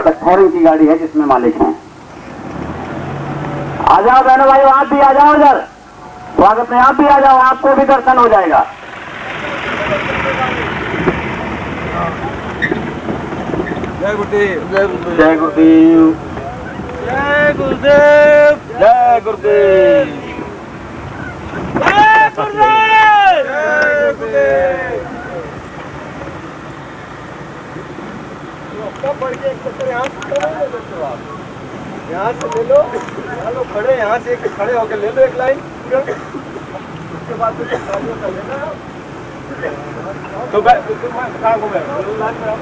कत्थई रंग की गाड़ी है जिसमें मालिक हैं। आ जाओ बहनों भाई, आप भी आ जाओ इधर, स्वागत में आप भी आ जाओ, आपको भी दर्शन हो जाएगा। जय गुरुदेव, जय गुरुदेव, जय गुरुदेव, जय गुरुदेव, जय गुरुदेव, जय गुरुदेव, जय गुरुदेव। बढ़ के एक चक्कर यहाँ से ले लो, यहाँ लोग खड़े, यहाँ से एक खड़े होकर ले लो एक लाइन, उसके बाद फिर गाड़ियों का लेना। तो कहाँ घूमे लाइन में आप?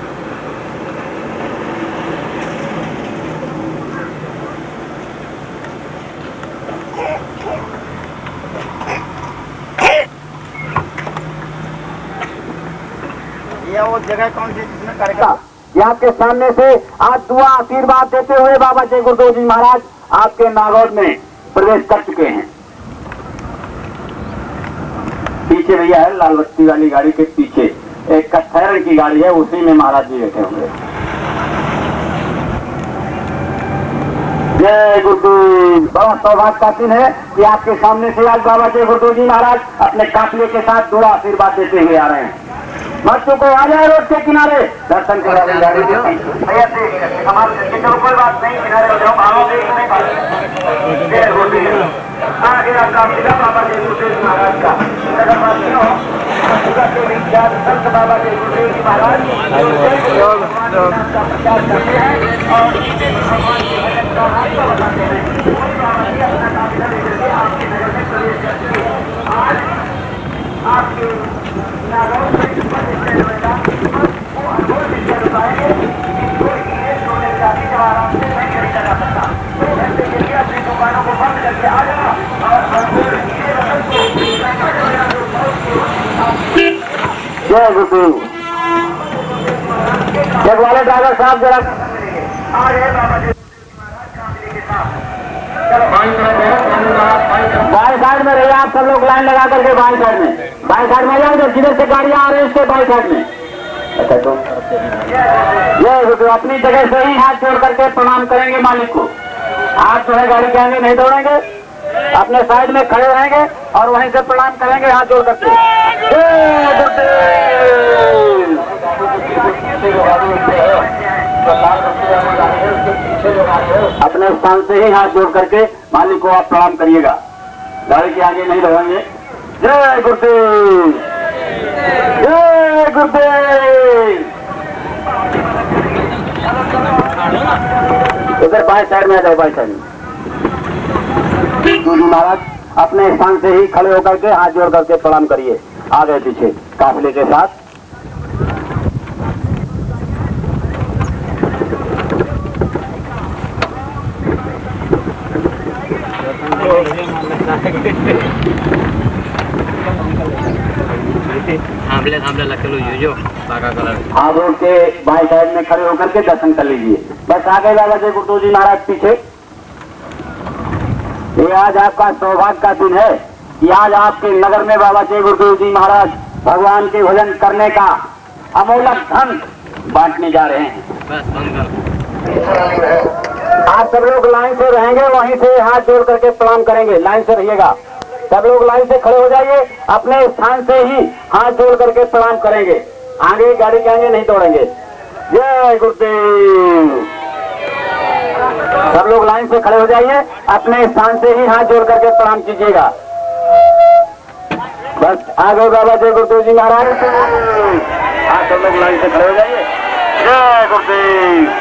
ये वो जगह कौन सी जिसमें कार्यक्रम ये आपके सामने से आज दुआ आशीर्वाद देते हुए बाबा जय गुरुदेव जी महाराज आपके नागौर में प्रवेश कर चुके हैं। पीछे भैया है लाल बत्ती वाली गाड़ी के पीछे एक कत्थई रंग की गाड़ी है, उसी में महाराज जी बैठे होंगे। जय गुरुदेव। बड़ा सौभाग्य का दिन है कि आपके सामने से आज बाबा जय गुरुदेव जी महाराज अपने काफिले के साथ दुआ आशीर्वाद देते हुए आ रहे हैं। बच्चों को आ जाए रोड के किनारे दर्शन करा गाड़ी भैया से चलो कोई बात नहीं, किनारे हो जाओ, आगे आपका मिला बाबा जय गुरुदेव जी महाराज का नगरवासियों संत बाबा जय गुरुदेव जी महाराज का प्रचार करते हैं और भगवान की भजन का रास्ता बताते हैं। अपना काफिला लेकर आपके नगर में प्रवेश करते हैं। आज आपके नागौर में अपनी दुकानों को बंद करके आ जाओ जय गुरुदेव। एक वाले ड्राइवर साहब जरा आ रहे बाबा जी के साथ। चलो बाई साइड में रहिए आप सब लोग, लाइन लगा करके बाई साइड में आ जाओ, जिधर से गाड़ियां आ रही है उसके बाई साइड में। अच्छा तो ये गुरुदेव अपनी जगह से ही हाथ जोड़ करके प्रणाम करेंगे मालिक को। आप जो है गाड़ी के आगे नहीं दौड़ेंगे, अपने साइड में खड़े रहेंगे और वहीं से प्रणाम करेंगे हाथ जोड़ करके। अपने स्थान से ही हाथ जोड़ करके मालिक को आप प्रणाम करिएगा, गाड़ी के आगे नहीं दौड़ेंगे। जय गुरुदेव, जय गुरुदेव। उधर बाएं साइड में आ जाओ, बाएं साइड में। गुरु महाराज अपने स्थान से ही खड़े होकर के हाथ जोड़ करके प्रणाम करिए आगे पीछे काफिले के साथ। आप रोड के बाएं साइड में खड़े होकर के दर्शन कर लीजिए। बस आ गए बाबा जय गुरुदेव जी महाराज पीछे। ये आज आपका सौभाग्य का दिन है कि आज आपके नगर में बाबा जय गुरुदेव जी महाराज भगवान के भजन करने का अमूल्य धन बांटने जा रहे हैं। आप सब लोग लाइन से रहेंगे, वहीं से हाथ जोड़ करके प्रणाम करेंगे। लाइन से रहिएगा, सब लोग लाइन से खड़े हो जाइए, अपने स्थान से ही हाथ जोड़ करके प्रणाम करेंगे, आगे गाड़ी के आगे नहीं दौड़ेंगे। जय गुरुदेव। सब लोग लाइन से खड़े हो जाइए, अपने स्थान से ही हाथ जोड़ करके प्रणाम कीजिएगा। बस आ गए बाबा जय गुरुदेव जी महाराज। आप सब लोग लाइन से खड़े हो जाइए। जय गुरुदेव।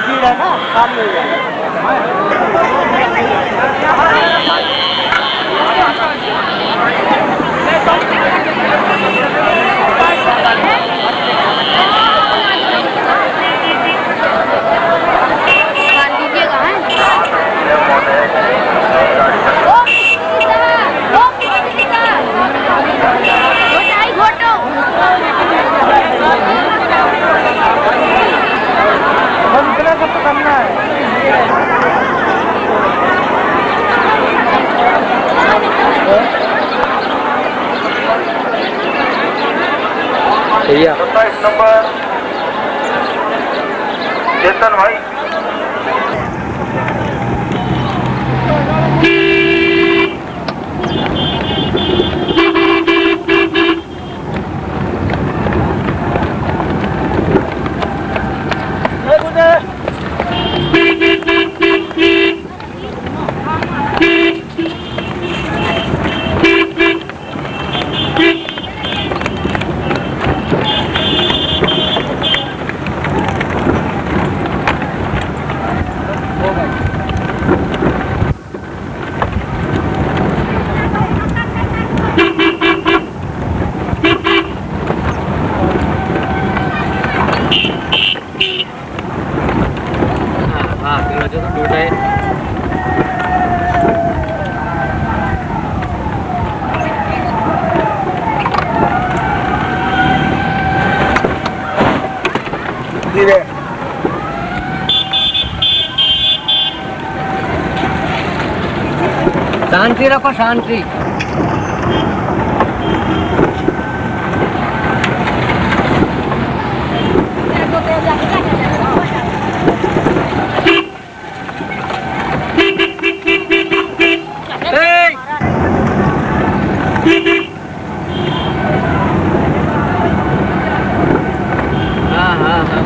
भीड़ है ना, सामने ही है। भैया 27 नंबर चेतन भाई। धीरे शांति रखो, शांति। हाँ हाँ हाँ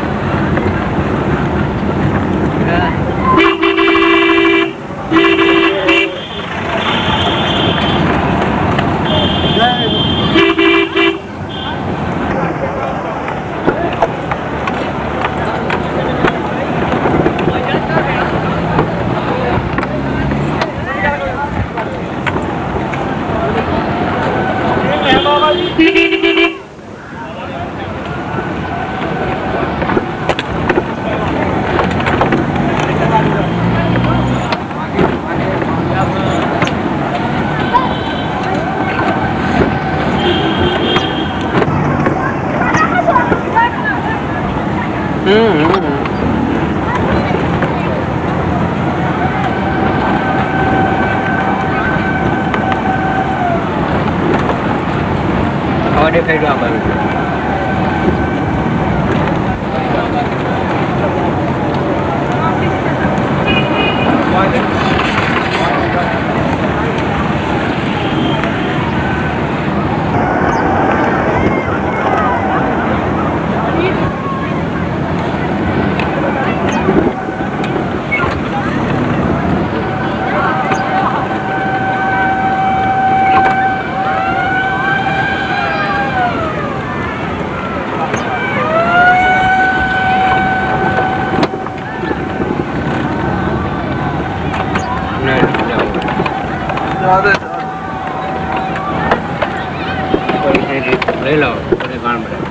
और देखाई दो आप ले लो दुकान पर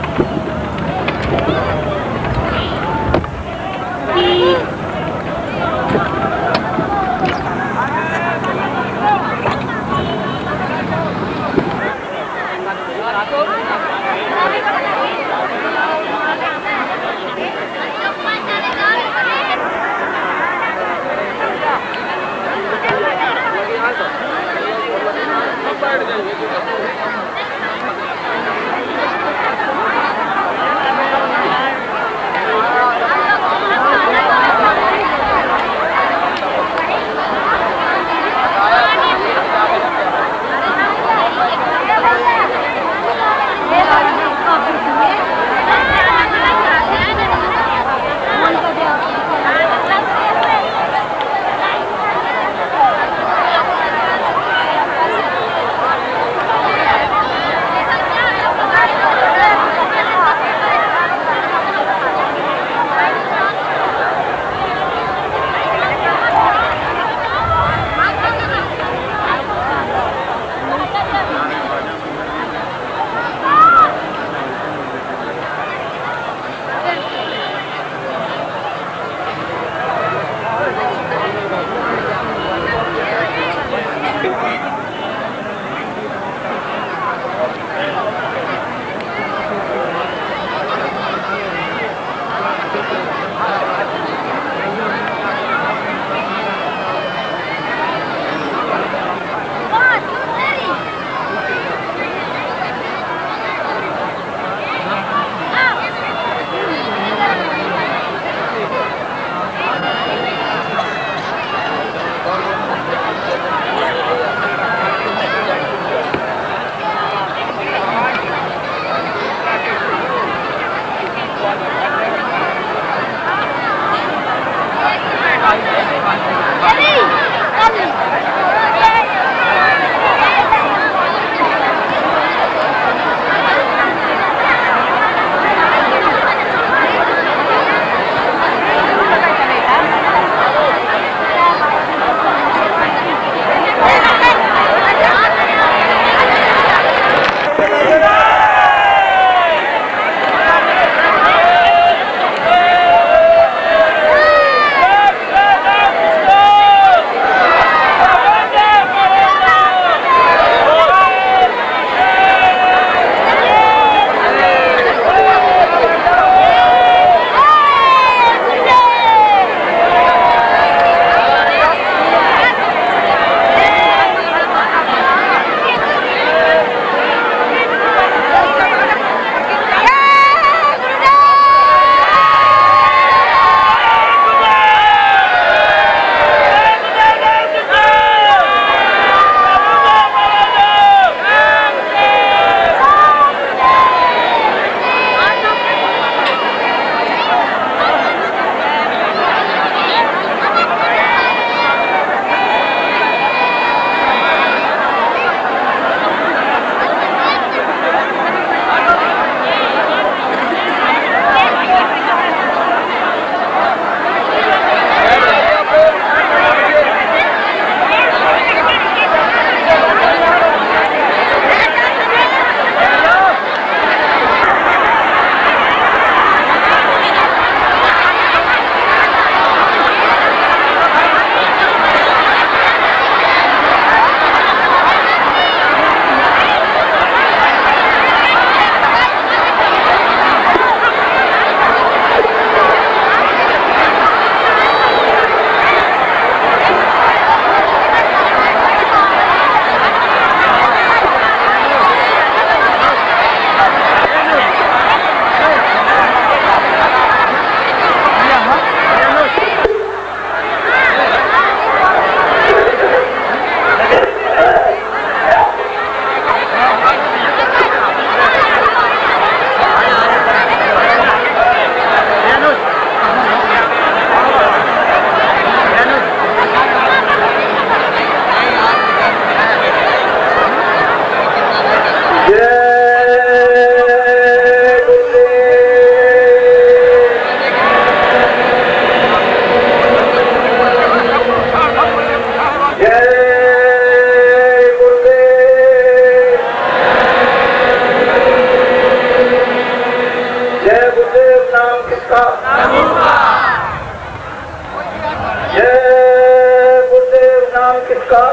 किसका?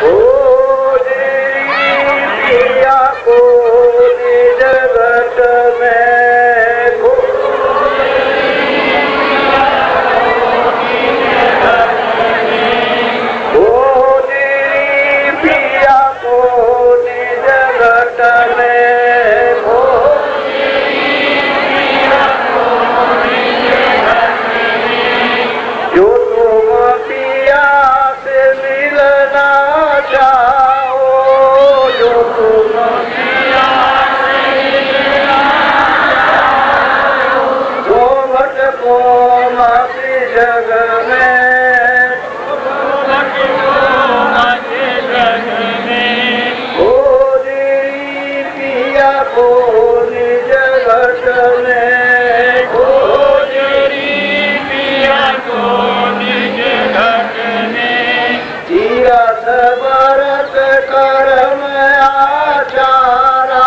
ओ दिया को निज घट में को पिया को निज घट में को जो तुम पिया से मिलना चाहो, जो तुम पिया से मिलना चाहो, तो भटको मत जग में, को निज घट में पिया को निज घट में तीरथ व्रत कर्म आचारा,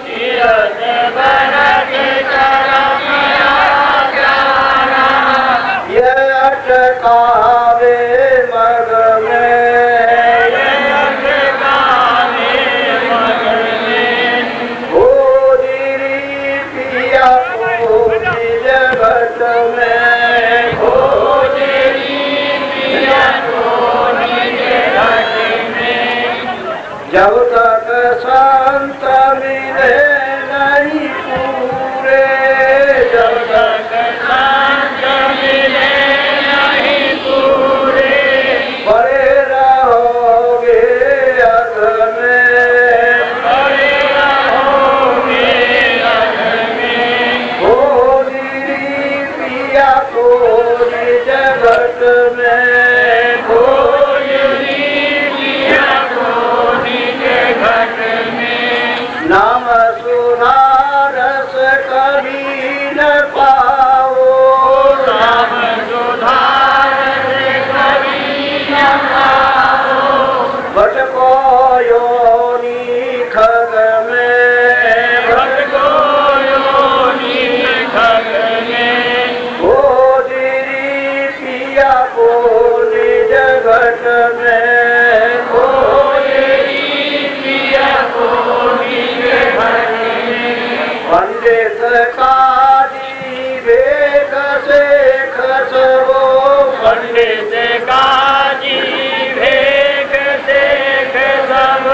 तीरथ व्रत कर्म आचारा यह अटकावे मग में, जब तक संत मिले नहीं पूरे, जब तक संत मिले नहीं पूरे, पड़े रहोगे अग में, पड़े रहोगे अग में। ओ पिया को निज घट में, नाम सुधारस कभी न पाओ, नाम सुधारस कभी न पाओ, भटको योनि खग में, भटको योनि खग में। ओ पिया को निज घट में, पंडित काजी भेद से खसबो, पंडित काजी भेद से खसब,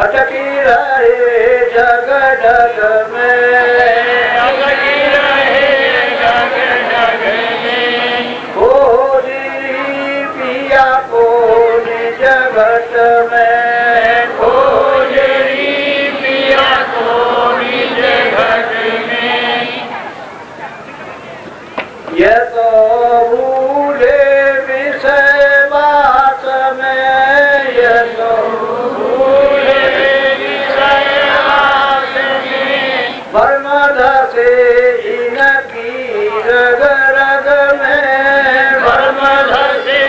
अटकी रहे जग जग में, अटकी रहे जग जग में। ओ पिया को निज घट में, ये तो भूले विषय बात में, ये तो भूले विषय बात में, बर्मद से इनकी रग रग में, बर्मद से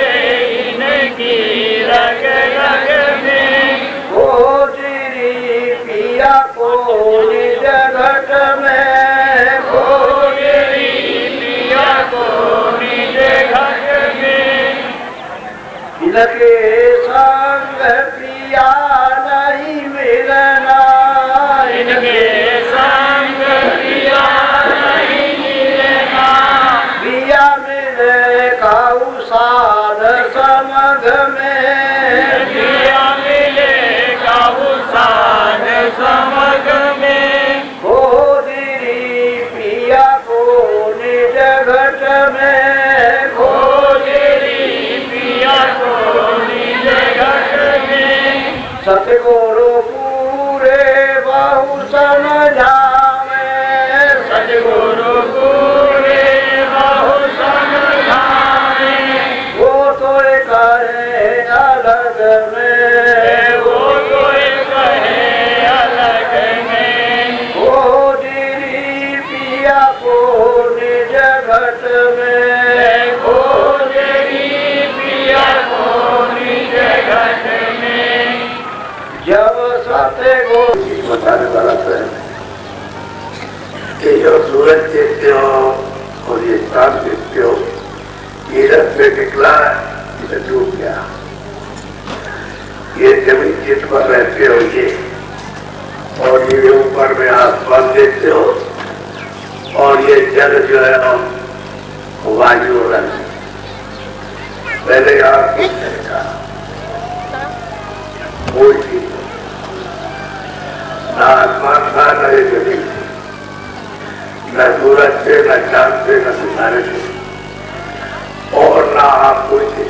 इनकी रग रग में। ओ पिया को निज घट में, इनके संग प्रिया नहीं मिलना, इनके संग प्रिया नहीं मिलना, प्रिया मिले काऊ साध समग में, प्रिया मिले काऊ साध समग में। हो पिया को निज घट में, सतगुरु पूरे बहु समझावे, सतगुरु पूरे बहु समझावे, वो तो कहे अलग में, वो तो कहे अलग में। वो पिया को निज घट में, वो पिया को निज घट में। जब सतगुरु बताने वाला है कि जो सूरज देखते हो किसान देखते हो, इधर से निकला इधर डूब गया। ये जमीन जिस पर रहते हो ये, और ये ऊपर में आसमान देखते हो, और ये जल जो है वायु रंग। पहले यहाँ कुछ नहीं था, कोई चीज न आसमान था, न ये जमीन थी, न सूरज थे, न चांद थे, न सितारे थे, और न आप कोई थे,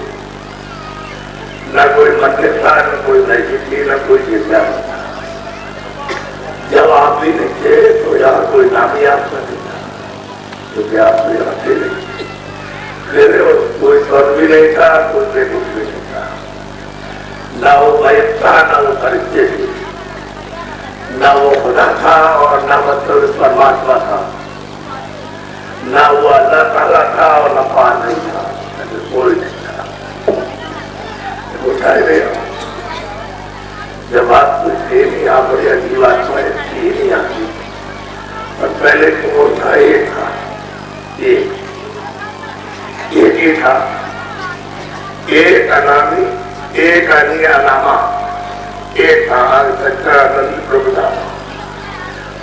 न कोई मंदिर था, न कोई मस्जिद थी, न कोई गिरजा था। जब आप भी नहीं थे तो यहाँ कोई नाम ही आपका नहीं था, क्योंकि आप भी आते नहीं। फिर कोई स्वर भी नहीं था, कोई कुछ भी नहीं था, न वो भय था, न वो परिचय थी, न वो खुदा था और न मतलब परमात्मा था, न वो अल्लाह ताला था और न पार नहीं था, कोई नहीं था। उठाए गए जब आप कुछ थे नहीं, आप बड़ी अजीब आत्मा थी नहीं आती। और पहले तो वो था, एक था, एक ही था, एक अनामी, एक अनी अनामा, एक था सच्चानंद प्रभुदास।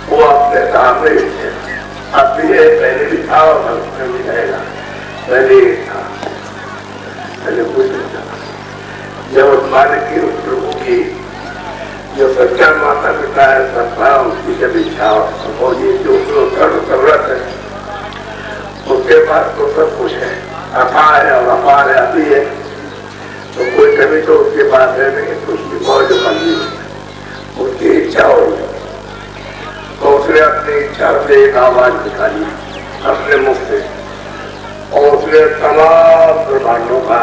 वो अपने धाम में थे, अब भी है, पहले भी था और भविष्य भी रहेगा। पहले एक था, पहले कुछ नहीं था। जब उस मालिक की, उस प्रभु की जो सच्चा माता पिता है, सत्ता उसकी जब इच्छा हो, ये जो जरूरत है, उसके बाद तो सब कुछ है, अथा है और अपार है, अभी है, तो कोई कभी तो उसके पास है नहीं, तो उसकी मौज बनी, उसकी इच्छा हो, तो उसने अपनी इच्छा से एक आवाज निकाली अपने मुख से, और उसने तमाम ब्रह्मांडों का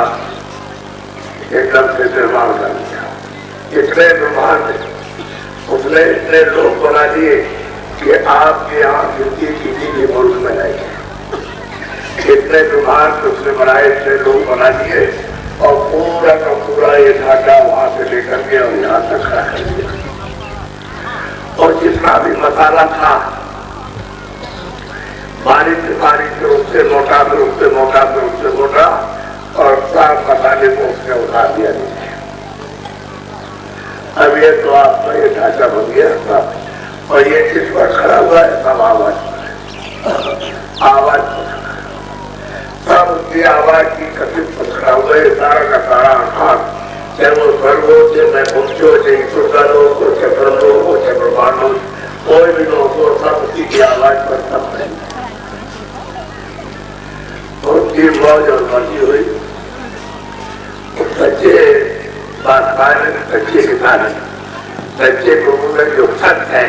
एकदम से निर्माण कर दिया। इतने ब्रह्मांड उसने इतने लोग बना दिए कि आपके यहाँ गिनती किसी भी मुल्क में नहीं है। इतने ब्रह्मांड उसने बनाए, इतने लोग बना दिए, और पूरा का पूरा ये ढांचा वहां से लेकर के और यहाँ तक खड़ा कर दिया। और जितना भी मसाला था, बारीक से बारीक, फिर उससे मोटा, फिर उससे मोटा, फिर उससे मोटा, और सब मसाले को उसने उठा दिया नीचे। अब ये तो आपका ये ढांचा बन गया सब, और ये किस पर खड़ा हुआ है, सब आवाज आवाज सब उसकी आवाज की कथित पर खड़ा हुआ है। सारा का सारा आकाश, चाहे वो स्वर्ग हो, चाहे मैं पहुंचो, चाहे ईश्वर लोग हो, चाहे ब्रह्म लोग हो, चाहे ब्रह्मांड हो, कोई भी लोग हो, सब उसी की आवाज पर सब है। उसकी मौज और मर्जी हुई। सच्चे बादशाह ने, सच्चे किसान, सच्चे प्रभु में जो सत्य है,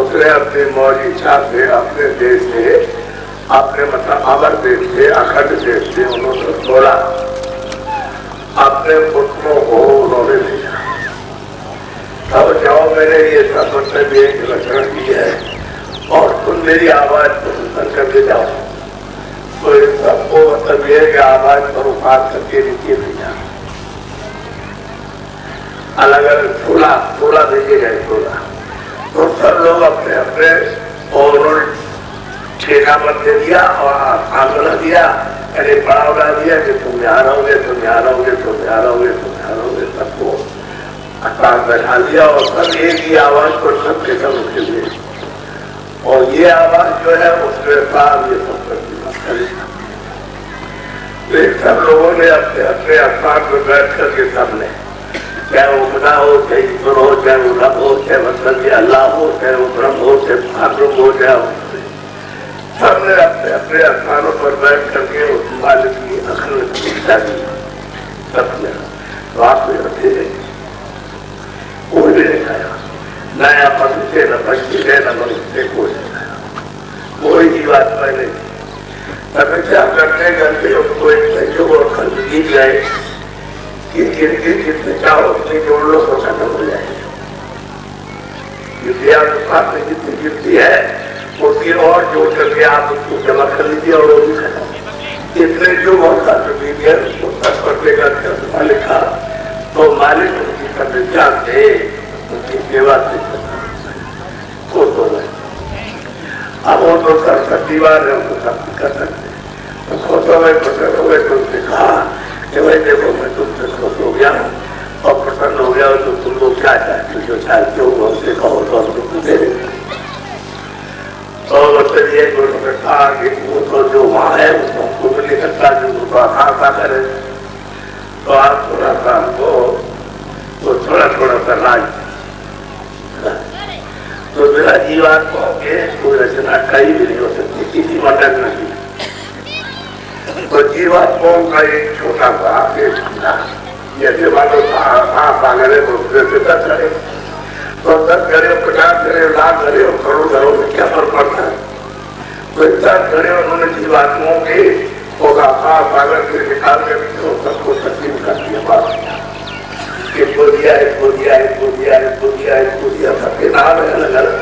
उसने अपनी मौज इच्छा से अपने देश से, अपने मतलब अमर देश से, अखंड देश से उन्होंने छोड़ा, अपने पुत्रों को उन्होंने भेजा। अब जाओ, मैंने ये सब मतलब एक लक्षण किया है, और तुम मेरी आवाज को सुन करके जाओ। तो इन सबको मतलब ये कि आवाज पर उपास करके नीचे भेजा। अलग अलग छोला भेजे गए, छोला तो सब लोग अपने अपने, और उन्होंने ठेका पर दे दिया और आंदोला दिया, अरे पड़ावला दिया कि तुम यहाँ रहोगे, तुम यहाँ रहोगे, तुम यहाँ रहोगे, तुम यहाँ रहोगे। सबको आकाश बैठा दिया, और सब एक ही आवाज पर सबके सब उठे हुए, और ये आवाज जो है उसके साथ ये सब कर दिया। सब लोगों ने अपने अपने स्थान पर बैठ करके सबने, चाहे वो खुदा हो, चाहे ईश्वर हो, चाहे वो रब हो, चाहे मतलब अल्लाह हो, चाहे वो ब्रह्म हो, चाहे महाब्रह्म हो, चाहे सबने अपने अपने स्थानों पर बैठ करके उस मालिक की अखंड शिक्षा दी। सबने रात में रखे, कोई भी नहीं खाया, नया पति से, न बच्ची से, न मनुष्य से, कोई नहीं खाया, कोई जीवात्मा नहीं। तपस्या करते करते उसको एक संयोग और खर्च की जाए कि गिनती जितने चाहो उतनी जोड़ लो तो खत्म हो जाएगी। क्योंकि आप में जितनी गिनती है उसकी और जोड़ करके आप उसको जमा कर लीजिए, और वो भी खत्म। इतने जो बहुत सा उसको तत्पर करके मालिक था, तो मालिक उनकी तपस्या से, उनकी सेवा से खुश हो गए। अब वो तो कर दीवार है, उनको सब कर सकते। तो खुश हो गए, प्रसन्न हो गए, तो उसने कहा कि भाई देखो मैं तुमसे खुश हो गया और प्रसन्न हो गया, तो तुम लोग क्या चाहते हो, जो चाहते हो वो हमसे कहो तो हम तुमको दे देंगे। तो मतलब ये उन्होंने कहा कि वो तो जो वहाँ है वो हमको भी नहीं सकता, जो उसको आशा करे, तो आप थोड़ा सा हमको तो थोड़ा सा राज, तो मेरा जीवात्मा के कोई रचना कहीं भी नहीं हो सकती, किसी मंडल में भी। तो जीवात्माओं का एक छोटा सा जैसे मानो सांप आ गए तो जैसे 10 करे, तो 10 करे, 50 करे, लाख करे और करोड़ घरों में क्या फर्क पड़ता है। तो 10 करे उन्होंने जीवात्माओं के होगा सागर से निकाल कर तो सबको तस्लीम कर दिया, बात इनको दिया, इसको दिया, इसको दिया, इसको दिया, इसको दिया, सबके नाम है अलग अलग,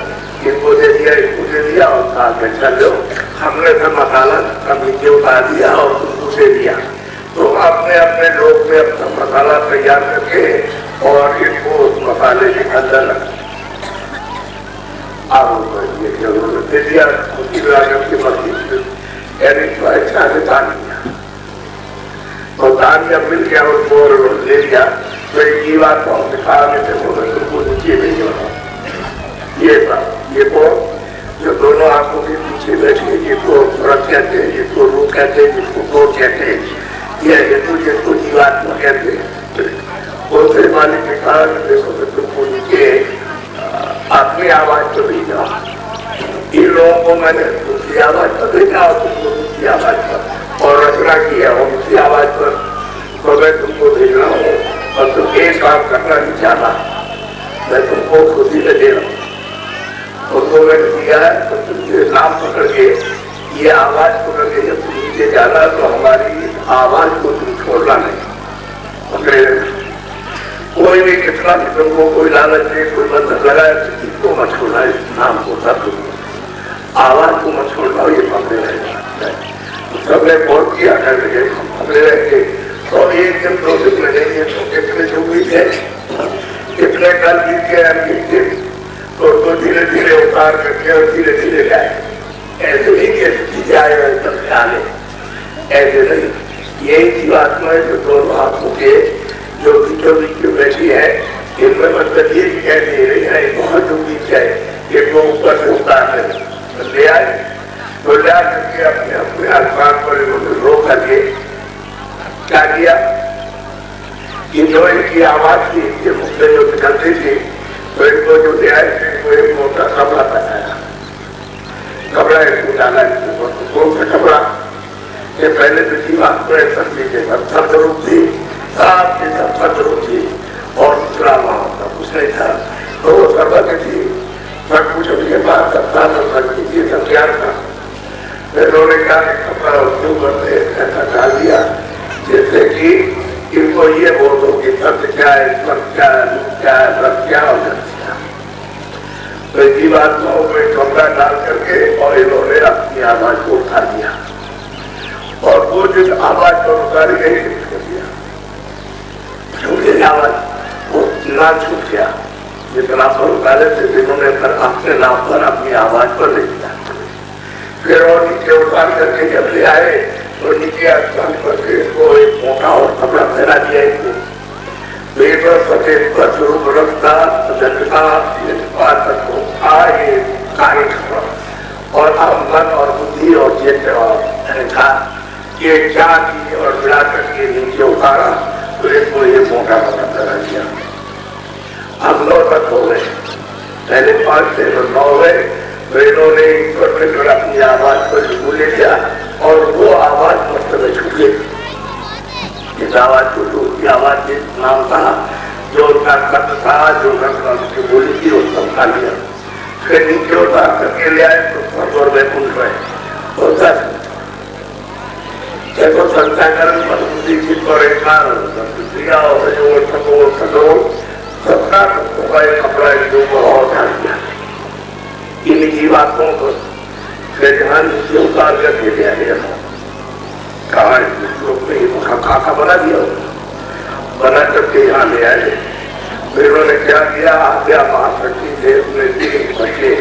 इनको दे दिया, इसको दे दिया और कहा कि चलो हमने सब मसाला सब नीचे उतार दिया और तुमको दे दिया। तो अपने अपने लोग में अपना मसाला तैयार करके और इसको उस मसाले के अंदर ये जरूरत दे दिया, उसकी लागत की मर्जी यानी स्वेच्छा से दान दिया। तो दान जब मिल गया उसको ले लिया, तो एक जीवात्मा ने कहा कि देखो मैं तुमको नीचे नहीं होना, ये सब ये को जो दोनों आंखों के पीछे बैठे, जिसको व्रत कहते हैं, जिसको रूप कहते हैं, जिसको गोद कहते हैं, ये हेतु जिसको जीवात्मा कहते हैं, उससे मालिक ने कहा कि देखो मैं तुमको नीचे अपनी आवाज पर भेजा, इन लोगों को मैंने दूसरी आवाज पर भेजा और तुमको दूसरी आवाज पर और रचना किया और दूसरी आवाज पर, तो मैं तुमको भेज रहा हूँ और तुम एक काम करना नहीं चाहता, मैं तुमको खुशी से दे रहा हूँ। उसको मैंने दिया है तो तुमसे नाम पकड़ के ये आवाज पकड़ के जब तुम नीचे जाना तो हमारी आवाज को तुम छोड़ना नहीं, पकड़े रहना। कोई भी कितना भी तुमको कोई लालच दे, कोई बंधन लगाए तो इसको मत छोड़ना, इस नाम को सब आवाज को मत छोड़ना, ये पकड़े रहेगा। सबने बहुत किया कर रहे, पकड़े रहेंगे तो एक दिन 2 दिन में नहीं है तो कितने जो बीत गए, कितने कल बीत गए, तो धीरे धीरे उतार करके और धीरे धीरे जाए, ऐसे नहीं कि जाए तब आने, ऐसे नहीं। यही जीवात्मा है जो दोनों हाथों के जो बीचों बीच बैठी है, इनमें मतलब ये कह दे रही है बहुत जो बीच है, इनको ऊपर से उतार ले आए, तो ला करके अपने अपने आसमान पर इन्होंने रो करके क्या किया कि जो इनकी आवाज थी, इनके मुख से जो निकलती थी, तो इनको जो ले आए थे वो एक मोटा कपड़ा पहनाया, कपड़ा इसको डाला, कौन सा कपड़ा, ये पहले तो जीवात्मा शक्ति के सब रूप थी, आपके सब रूप थी और दूसरा वहां का कुछ नहीं था, तो वो सर्वज्ञ थी, सब कुछ उनके पास सबका शक्ति ये सब ज्ञान था। उन्होंने कहा कि कपड़ा क्यों करते ऐसा डाल दिया जैसे कि इनको ये बोल दो कि सत्य क्या है, स्वर्ग क्या है, दुख क्या है, सत्य क्या और जगत क्या। तो जीवात्माओं को कपड़ा डाल करके और इन्होंने अपनी आवाज को उठा दिया और वो जिस आवाज को उतारी गई कर दिया, छूटे आवाज वो ना छूट गया, जितना पर उतारे थे जिन्होंने अपने नाम पर अपनी आवाज पर ले दिया। फिर और नीचे उतार करके जब ले आए तो नीचे आसमान पर इसको एक मोटा और कपड़ा पहना दिया, इसको पेट और सफेद पर स्वरूप रखता जनता को आगे कार्य और अब मन और बुद्धि और चित्त और था ये जाति और मिला करके नीचे उतारा तो इसको ये मोटा कपड़ा पहना दिया। अब 9 तक हो गए, पहले 5 से 9 गए, तो इन्होंने ईश्वर में जो अपनी आवाज पर ले लिया और वो आवाज मस्त में छूट गई। इस आवाज को जो उसकी आवाज जिस नाम था, जो उसका शब्द था, जो उसकी बोली थी, वो सब खा लिया। फिर नीचे उतार करके ले आए तो स्वर्ग और वैकुंठ में तो 10 देखो संख्याकरण मधुबुद्धि चित्त और एकांत क्रिया और सबका कपड़ा के ऊपर और डाल दिया। इन जीवात्माओं को फिर जहाँ नीचे उतार करके ले आया, कहा खाका बना दिया, बना करके यहाँ ले आए। फिर उन्होंने क्या किया, आज्ञा महाशक्ति से उसने 3 बच्चे,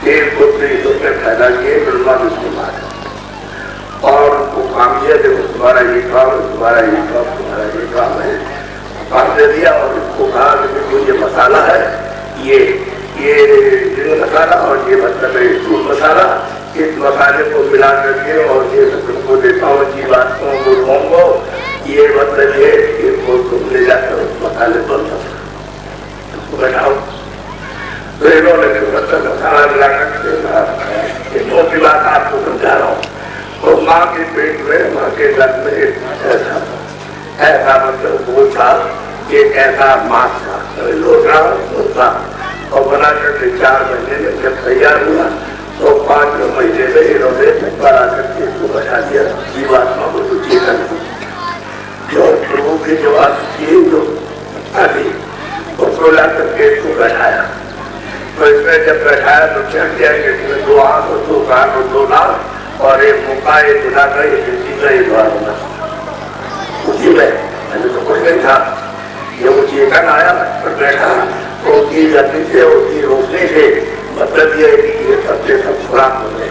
3 पुत्री, उसने फैला किए ब्रह्मा विष्णु महाराज और उनको काम दिया देखो तुम्हारा ये काम है, तुम्हारा ये काम, तुम्हारा ये काम है, काम दे दिया और उसको कहा कि ये मसाला है, ये मसाला और ये मतलब है सूट मसाला, इस मसाले को मिला करके और ये तुमको देता हूँ जीवात्माओं को खाऊंगा, ये मतलब ये इसको तुम ले जाकर उस मसाले पर उसको बैठाओ। तो इन्होंने मतलब मसाला मिला करके दो की बात आपको समझा रहा हूँ। तो माँ के पेट में, माँ के गर्भ में ऐसा मतलब वो था, एक ऐसा मास था, लोटा था और बना करके 4 महीने में जब तैयार हुआ तो 5 महीने में इन्होंने बना करके इसको बैठा दिया जीवात्मा को तो चेतन जो प्रभु की जो आती जो अभी उसको ला करके इसको बैठाया। तो इसमें जब बैठाया तो क्या किया कि इसमें 2 आंख और 2 कान और 2 नाक और एक मुका, एक गुना का, एक हिंदी का, एक द्वार होना उसी में मैंने तो कुछ नहीं था। ये वो चेतन आया पर बैठा तो उसकी गति से उसकी रोशनी से मतलब ये ये सबसे सब खुराक हो गए।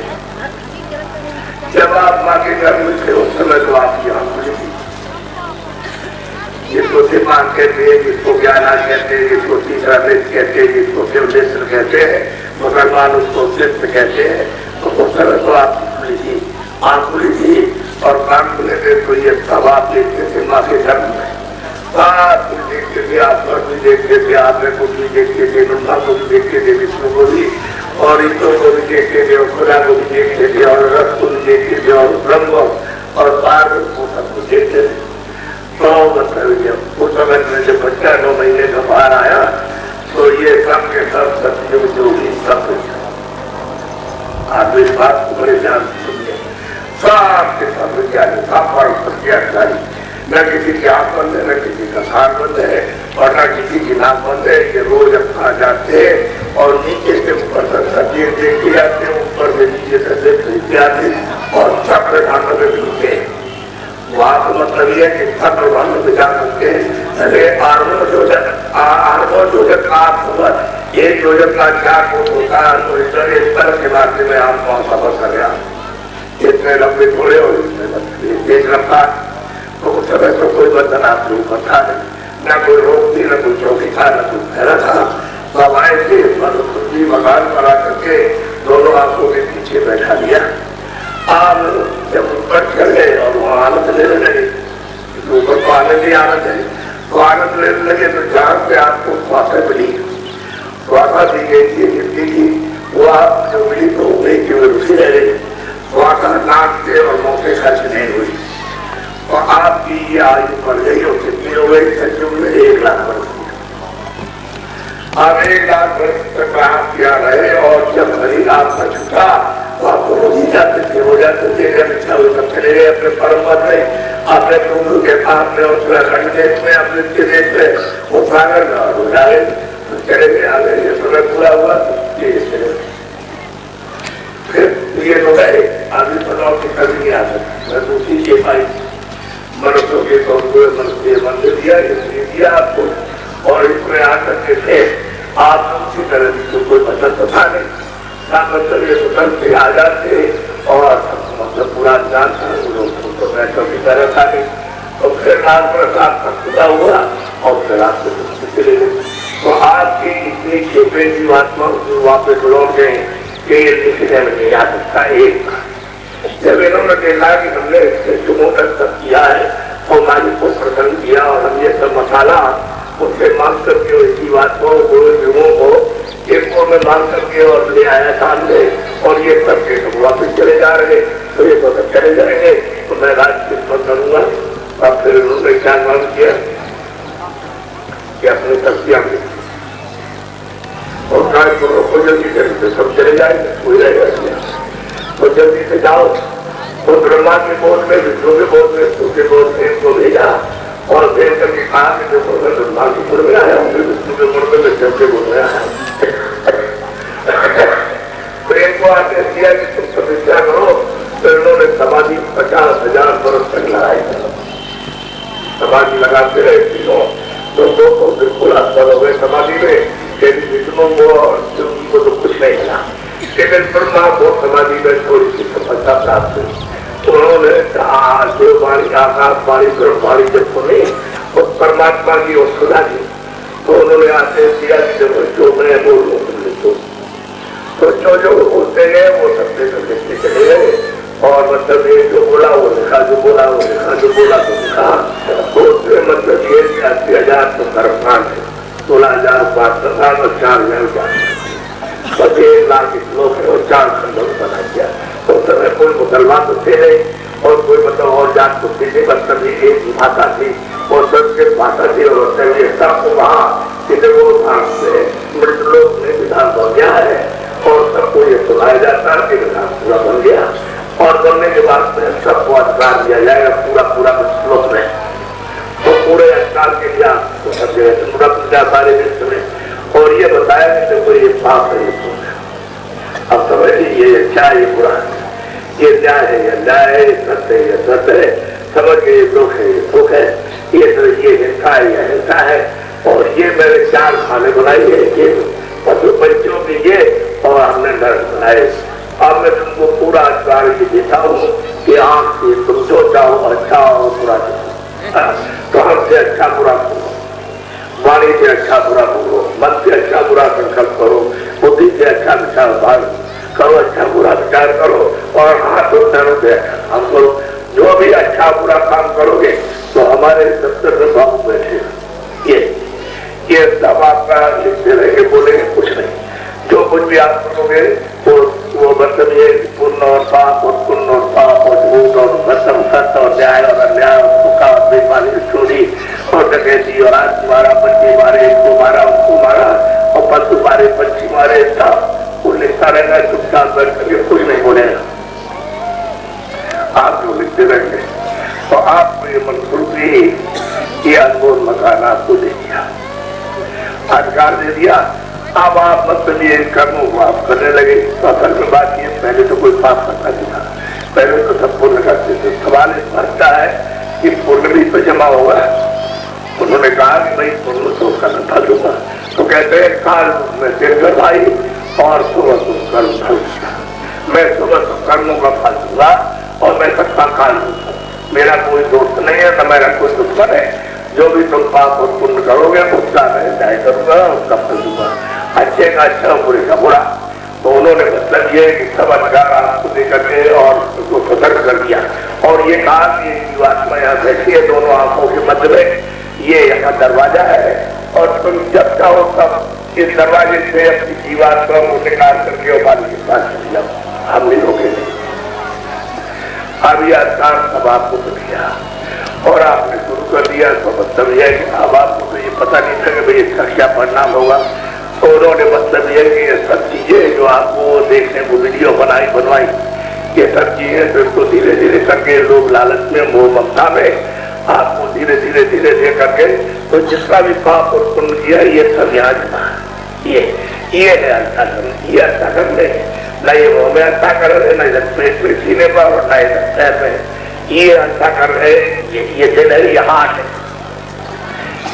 जब आप माँ के घर में थे उस समय तो आपकी आंख खुली थी। जिसको दिमाग कहते हैं, जिसको ज्ञाना कहते हैं, जिसको तीसरा नेत्र कहते हैं, जिसको शिवनेत्र कहते हैं, मुसलमान उसको सिद्ध कहते हैं। तो उस समय तो आप खुली थी, आंख खुली थी और कान खुले थे। तो ये सब आप देखते थे माँ के घर में, आप कुछ देखते थे, आप पर भी देखते थे, आप में कुछ भी देखते थे, ब्रह्मा को भी देखते थे, विष्णु को भी और ईश्वर को भी देखते थे और खुदा को भी देखते थे और रस को भी देखते थे और ब्रह्म और पार्वती को सब कुछ देखते थे। तो मतलब जब उस समय में जब बच्चा 9 महीने का बाहर आया तो ये सब के सब सत्युग जो भी सब आप इस बात को बड़े ध्यान से सुनिए। सब के सब विज्ञानी सब पर प्रत्याशारी, न किसी की आंख बंद है, न किसी का कान बंद है और न किसी की नाक बंद है। ये रोज अपना जाते हैं और नीचे से ऊपर तक सत्य देख के आते हैं, ऊपर से नीचे से खरीदते आते और सब प्रधानों में मिलते हैं। वहां तो मतलब ये कि सब प्रधानों में जा सकते हैं। अरे आर्मो जोजक एक योजक का 4 फुट होता है तो इस तरह के मार्ग में आप वहां सफर कर रहे हैं। इतने लंबे थोड़े और इतने तेज रफ्तार तो उस समय तो कोई बंधन आपके ऊपर था नहीं, न कोई रोक थी, न कोई चौकी था, न कोई पहरा था। सब आए थे खुदी मकान पर आकर के दोनों आंखों के पीछे बैठा दिया। आप जब ऊपर चले और वो आनंद लेने लगे, ऊपर तो आनंद ही आनंद है, तो आनंद लेने लगे तो जहां से आपको स्वास्थ्य मिली, स्वास्थ्य दी गई थी जिंदगी की, वो आप जो मिली तो उम्मीद की वो रुचि रह गई। स्वास्थ्य नाक से और मुंह से खर्च नहीं हुई और आपकी ये आयु बढ़ गई और कितनी हो गई? सचमुच में 1 लाख वर्ष। आप 1 लाख वर्ष तक आप क्या रहे और जब शरीर आपका छूटा तो आप हो जाते थे, हो जाते थे, चले गए अपने परम पद में, अपने प्रभु के पास में, उत्तराखंड देश में, अपने देश में वो सागर हो जाए तो चले गए, आ गए। ये समय पूरा हुआ ये चले गए। फिर ये तो गए आदमी बताओ कि कभी नहीं आ सकते। मैं दूसरी के पाई मनुष्यों के तौर पर मनुष्य मंदिर दिया आपको और इसमें आकर के थे आप उसी तरह की कोई मतलब तो था नहीं, मतलब ये स्वतंत्र से आजाद थे और मतलब पूरा ज्ञान था तो बैठों की तरह था नहीं। तो फिर रात पर आपका खुदा हुआ और फिर आपसे चले गए। तो आपकी इतनी छुपे जीवात्मा वापस लौट गए कि ये लिखने में नहीं आ सकता। एक जब इन्होंने देखा कि हमने इससे चुनों तक किया है और मालिक को प्रसन्न किया और हम ये सब मसाला उससे मांग करके जीवात्माओं को युगों को इनको में मांग करके और ले आया सामने और ये सबके सब वापस चले जा रहे तो ये तो चले जाएंगे तो मैं राज्य पर करूंगा। और फिर उन्होंने क्या मांग किया कि अपनी शक्तियां और कार्य को जल्दी से सब चले जाएंगे, कोई रहेगा तो जल्दी से जाओ। तो ब्रह्मा के बोध में, विष्णु के बोध में, शिव के बोध में इनको भेजा और भेज करके कहा कि जो ब्रह्मा के बोध में आया हूँ, विष्णु के बोध में, शिव के बोध में आया। तो इनको आदेश दिया कि तुम तपस्या करो। तो इन्होंने समाधि 50,000 वर्ष तक लगाई, समाधि लगाते रहे तीनों। तो बिल्कुल अस्तर हो गए समाधि में। विष्णु को और शिव को तो कुछ नहीं मिला, लेकिन ब्रह्मा को समाधि में थोड़ी सी सफलता प्राप्त हुई। उन्होंने कहा जो वाणी आकाश वाणी ब्रह्मवाणी जब सुनी और परमात्मा की और सुधा दी तो उन्होंने आदेश दिया कि जो मैं बोलूँ तुमने तो जो बोलते गए वो सबसे लिखते चले गए और मतलब ये जो बोला वो लिखा, जो बोला वो लिखा, जो बोला तो लिखा। तो उसमें मतलब ये 80,000 तो कर्मकांड है, 16,000 पाठ और 4,000 बस 1 लाख लोग है और 4 खंडों में बना दिया। उस समय कोई मुसलमान तो थे नहीं और कोई मतलब और जात तो थी नहीं, मतलब एक भाषा थी और संस्कृत भाषा थी और सब वहाँ कितने भाग से मृत लोग ने विधान बन गया है और सबको ये सुनाया जाता है कि विधान पूरा बन गया और बनने के बाद में सबको अधिकार दिया जाएगा पूरा श्लोक में। तो पूरे अधिकार के लिए आपको सब जगह पूरा पूजा सारे विश्व में और ये बताया कि देखो ये पाप है, ये अब समझिए ये अच्छा है, ये बुरा है, ये न्याय है, ये न्याय है, ये सत्य है, ये सत्य है, समझ के ये दुख है, ये दुख है, ये हिंसा है, ये हिंसा है और ये मैंने 4 खाने बनाई है, ये पशु पंचों की ये और हमने नरक बनाए। अब मैं तुमको पूरा अधिकार ये देता हूँ कि आंख से तुम जो चाहो अच्छा और बुरा तो हमसे अच्छा बुरा बोलो, वाणी से अच्छा बुरा बोलो, मन से अच्छा बुरा संकल्प करो, बुद्धि से अच्छा विचार भाग करो, अच्छा बुरा विचार करो और हाथ और पैरों से अच्छा काम करो। जो भी अच्छा बुरा काम करोगे तो हमारे 70 भाव बैठे ये सब आपका लिखते रहेंगे, बोलेंगे कुछ नहीं। जो कुछ भी आप करोगे वो मतलब ये पुण्य और पाप और पुण्य और पाप और झूठ और सत्य सत्य और न्याय और अन्याय और धोखा और बेईमानी चोरी और डकैती और आज मारा बच्चे मारे, इसको मारा, उसको मारा और पशु मारे, पंछी मारे, सब वो लिखता रहेगा। चुपचाप बैठ करके कुछ नहीं बोलेगा, आप जो लिखते रहेंगे तो आपको ये मनसूबी ये अनमोल मकान आपको दे दिया, अधिकार दे दिया। अब आप मतलब ये कर्मों को आप करने लगे तो असल में बात ये पहले तो कोई पाप करता नहीं था, पहले तो सब पुण्य करते थे। सवाल इस बात है कि पुण्य भी तो जमा होगा। उन्होंने कहा कि भाई पुण्य तो कर्म फल दूंगा, तो कहते हैं काल में दीर्घ भाई और सुबह तुम कर्म फल दूंगा। मैं सुबह तो कर्मों का फल दूंगा और मैं सबका काल दूंगा। मेरा कोई दोस्त नहीं है, न मेरा कोई दुश्मन है। जो भी तुम पाप और पुण्य करोगे उसका मैं न्याय करूंगा, उसका फल दूंगा, अच्छे का अच्छा, बुरे का बुरा। तो उन्होंने मतलब ये कि सब अधिकार आपको देकर के और उसको सतर्क कर दिया और ये कहा कि जीवात्मा यहाँ बैठी है दोनों आंखों के मध्य में, ये यहाँ दरवाजा है और तुम जब चाहो तब इस दरवाजे से अपनी जीवात्मा को निकाल करके और बाल के पास चले जाओ, हम मिलोगे नहीं। अब यह अधिकार सब आपको दिया और आपने शुरू कर दिया तो मतलब यह है कि अब आपको तो ये पता नहीं था कि भाई इसका क्या परिणाम होगा। तो उन्होंने मतलब यह कि ये सब चीजें जो आपको देखने को वीडियो बनवाई ये सब चीजें फिर तो धीरे धीरे करके लोग लालच में मोह ममता में आपको धीरे धीरे दे करके तो जिसका भी पाप और पुण्य किया ये सब यहाँ जमा ये है अच्छा कर्म, ये अच्छा कर्म नहीं, न ये मुँह में अच्छा कर रहे, न पेट में सीने पर और न पैर में, ये अच्छा कर रहे, ये दिल है, ये हाथ है।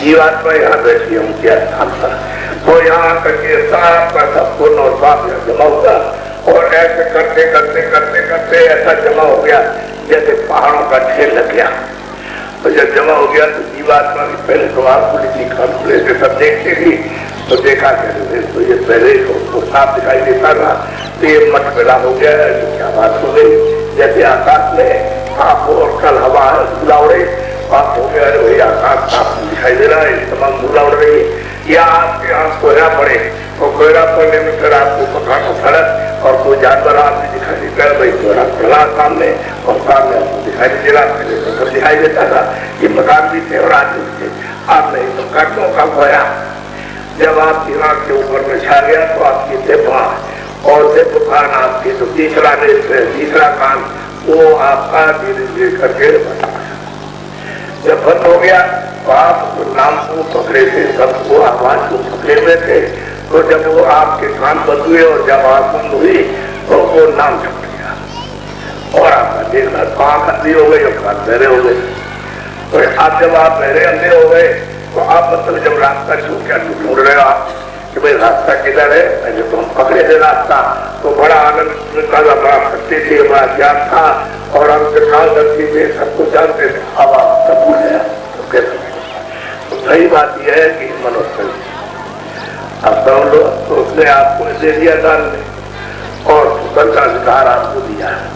जीवात्मा यहाँ बैठी है उनके स्थान पर, तो यहाँ करके सबका सब पुण्य और पाप जमा होगा और ऐसे करते करते करते करते ऐसा जमा हो गया जैसे पहाड़ों का ढेर लग गया। तो जब जमा हो गया तो जीवात्मा की पहले तो आपको खुले से सब देखते थी तो देखा कहते तो ये पहले तो साफ दिखाई देता था, तो ये मट मिला हो गया, क्या बात हो गई। जैसे आकाश में आप और कल हवा बुलावड़े आप हो गया, वही आकाश साफ दिखाई दे रहा है, तमाम धूला उड़ रही है। या आपके यहाँ कोयला पड़े और कोयला पड़ने में फिर आपको पकाना सड़क और कोई जानवर आपने दिखाई देता है, भाई कोयला पड़ा सामने और सामने आपको दिखाई नहीं दे रहा, पहले तो सब दिखाई देता था। ये मकान भी थे और आदमी थे, आप नहीं तो कर्मों का खोया। जब आप दिमाग के ऊपर में छा गया तो आपकी दिव्या और दिव्य कान आपके तो तीसरा नेत्र तीसरा कान वो आपका धीरे धीरे करके बंद हो गया। जब बंद हो गया तो आप नाम को पकड़े थे, सबको आवाज को पकड़े हुए थे, तो जब वो आपके कान बंद हुए और जब आप बंद हुई तो वो नाम छूट गया और आपका देखना तो आंख अंधी हो गई और कान बहरे हो गए। तो आप जब आप बहरे अंधे हो गए तो आप मतलब जब रास्ता छूट गया तो ढूंढ रहे हो आप कि भाई रास्ता किधर है। पहले तो हम पकड़े थे रास्ता, तो बड़ा आनंद मिलता था, बड़ा भक्ति थी, बड़ा ज्ञान था, और हम दिखा करती थे, सब कुछ जानते थे। अब आप सब भूल गया तो कैसे? तो सही बात यह है कि मनुष्य अब सब लोग, तो उसने आपको दे दिया दान में, और सुकर का अधिकार आपको दिया है,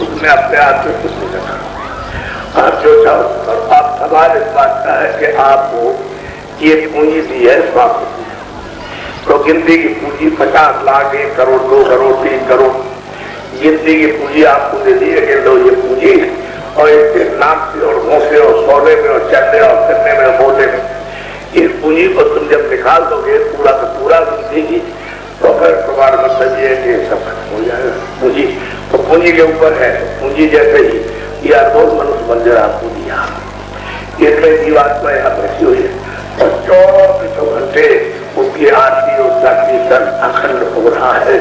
उसने अपने आप में कुछ नहीं रखा। आप जो चाहो, और आप सवाल इस बात का है कि आपको ये पूंजी दी है स्वास्थ्य की, तो गिनती की पूंजी 50 लाख, 1 करोड़, 2 करोड़, 3 करोड़ गिनती की पूंजी आपको दे दी है कि लो ये पूंजी, और इसके नाम से और मुंह से और सोने में और चलने और फिरने में और बोलने में, इस पूंजी को तुम जब निकाल दोगे पूरा का पूरा गिनती, तो फिर तुम्हारा मतलब ये है कि सब खत्म हो जाएगा पूंजी। तो पूंजी के ऊपर है, पूंजी जैसे ही ये अनमोल मनुष्य मंदिर आपको दिया, इसमें जीवात्मा यहाँ बैठी हुई है, और 24 घंटे उसकी आरती उसका कीर्तन अखंड हो रहा है।